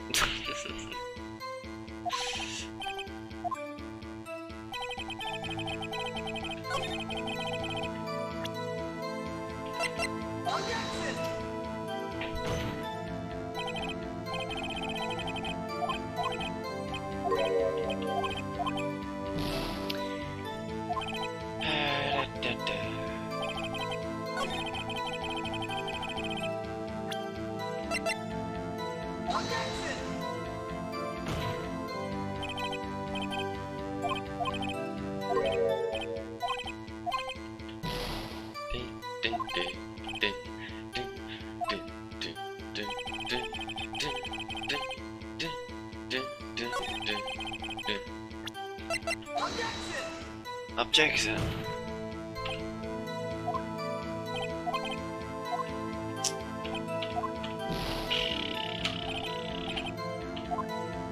Objection.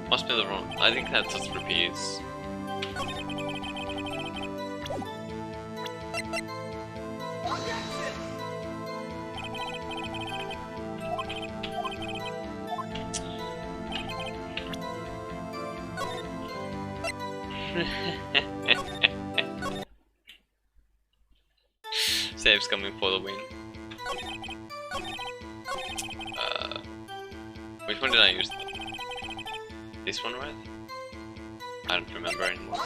Must be the wrong. I think that just repeats. Saves coming for the win. Which one did I use? This one, right? I don't remember anymore.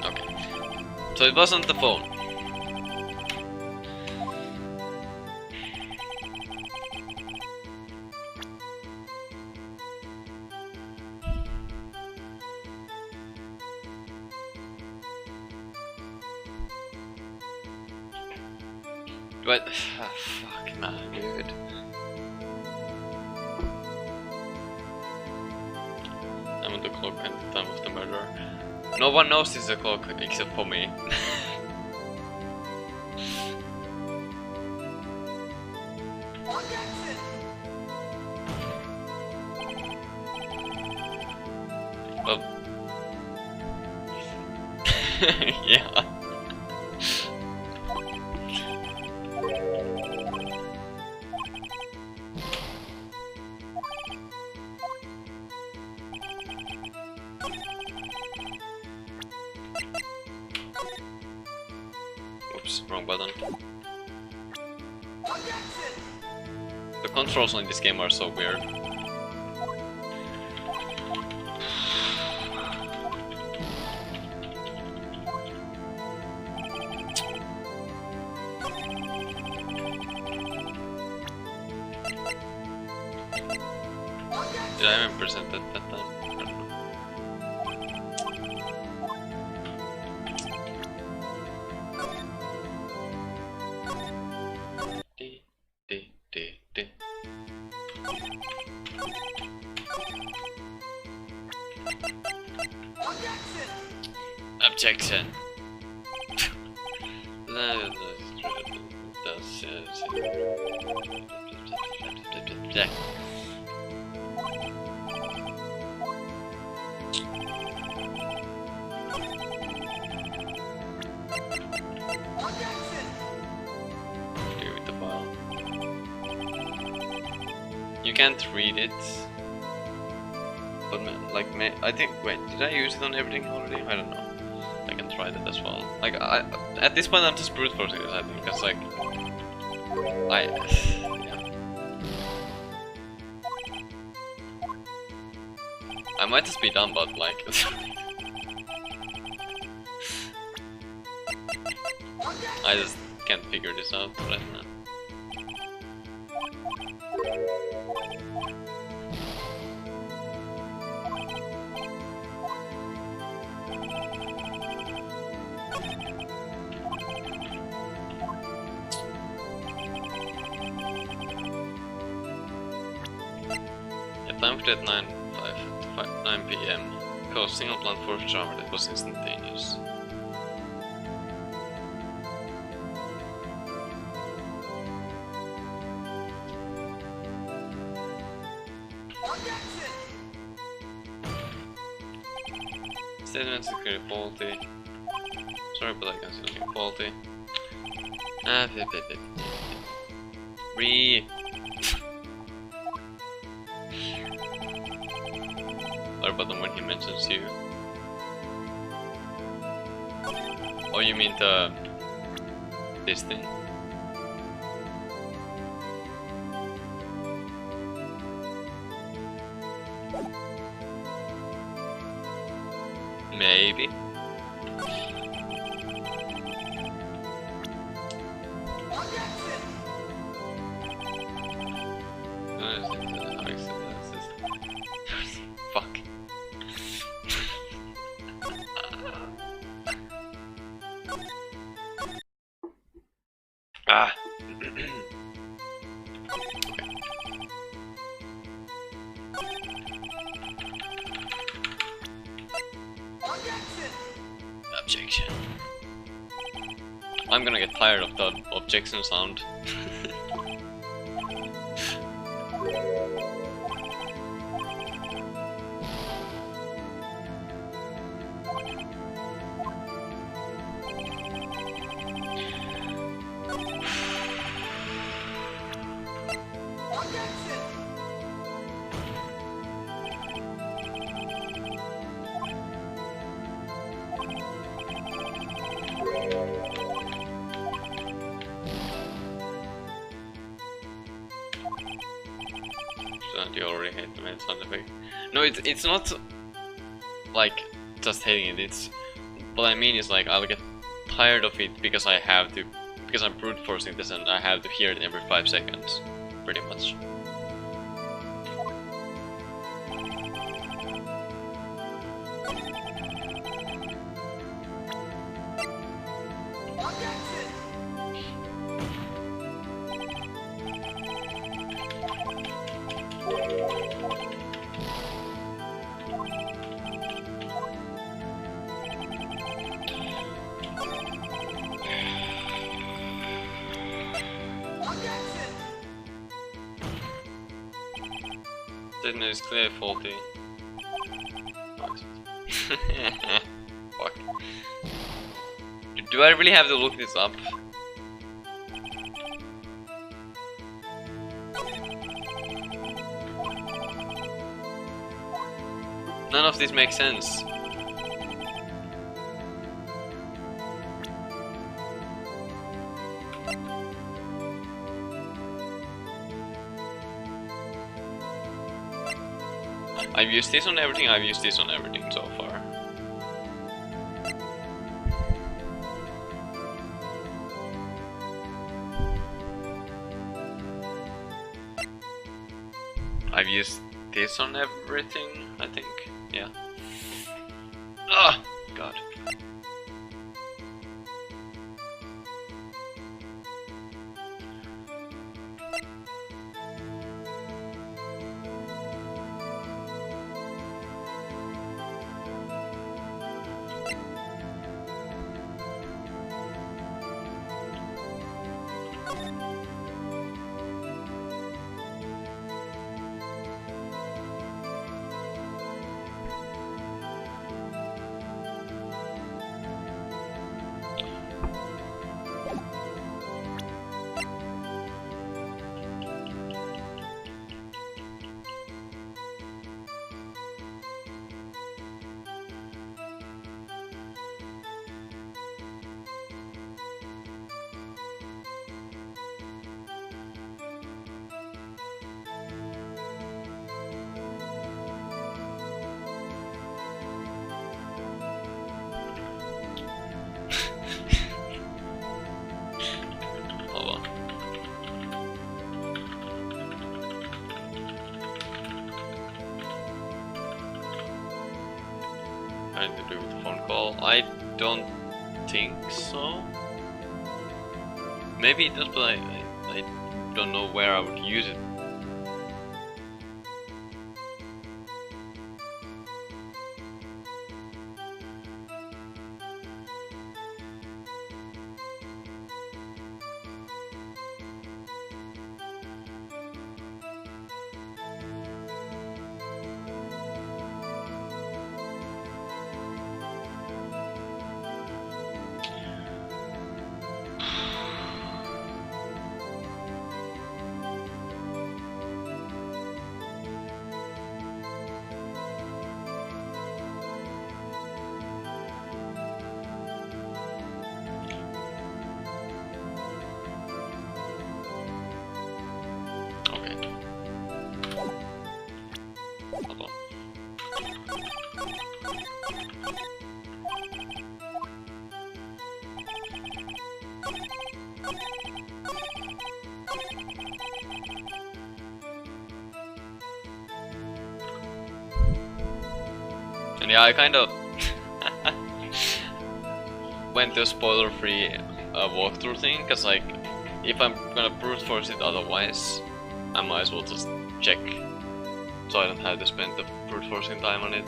Okay. So it wasn't the phone. What? Oh, fuck, man, dude. I'm on the clock and the time of the murder. No one knows it's a clock except for me. Well, yeah. Oops, wrong button. The controls in this game are so weird. Did I even present it that time? I don't know. Objection. With the file. You can't read it. But like, I think. Wait, did I use it on everything already? I don't know. I can try that as well. Like, at this point, I'm just brute forcing this. I think because like, yeah. I might just be dumb, but like, I just can't figure this out right now. Time at 9 PM. Because single plant force charmer that was instantaneous. Statement security faulty. Sorry, but I can see something faulty. Or button when he mentions you. Oh, you mean this thing? Maybe. Fuck. Ah. Objection. I'm gonna get tired of the objection sound. You already hate the main sound effect. No, it's not like just hating it. It's what I mean is like I'll get tired of it because I have to, because I'm brute forcing this and I have to hear it every 5 seconds, pretty much. Then it's clearly faulty. Fuck. Do I really have to look this up? None of this makes sense. I've used this on everything, I've used this on everything so far. I've used this on everything, I think, yeah. Ah, God. To do with the phone call? I don't think so. Maybe it does, but I don't know where I would use it. And yeah, I kind of went to a spoiler-free walkthrough thing, because like, if I'm gonna brute force it otherwise, I might as well just check, so I don't have to spend the brute forcing time on it.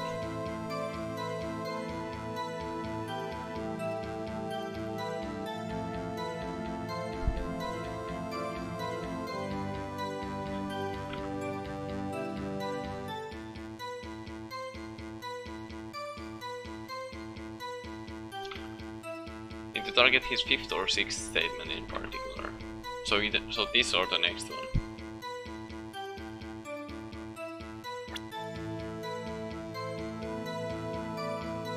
to target his 5th or 6th statement in particular. So either this or the next one.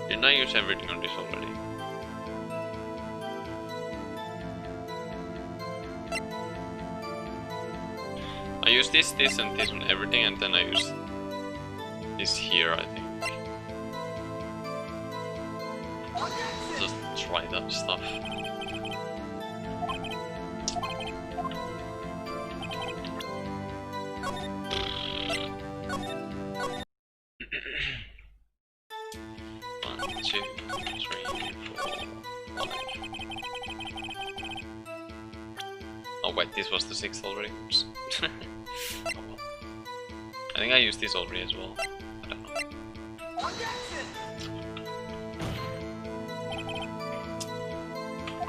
Didn't I use everything on this already? I use this, and this on everything, and then I use this here, I think. Just try that stuff. One, two, three, 4, 5. Oh wait, this was the 6th already. Oops. Oh, well. I think I used this already as well. I don't know.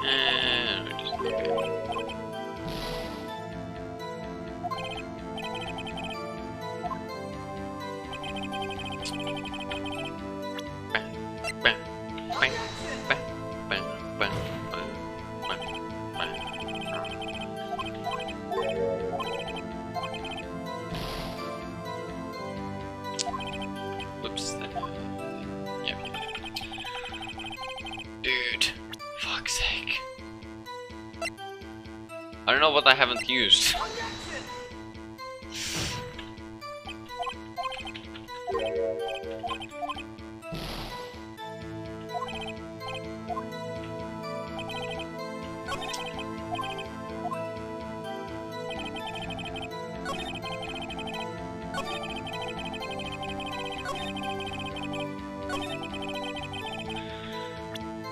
And we just bang, bang, bang, bang, bang, bang, bang, bang. Oops. Yeah. Dude, fuck's sake. I don't know what I haven't used.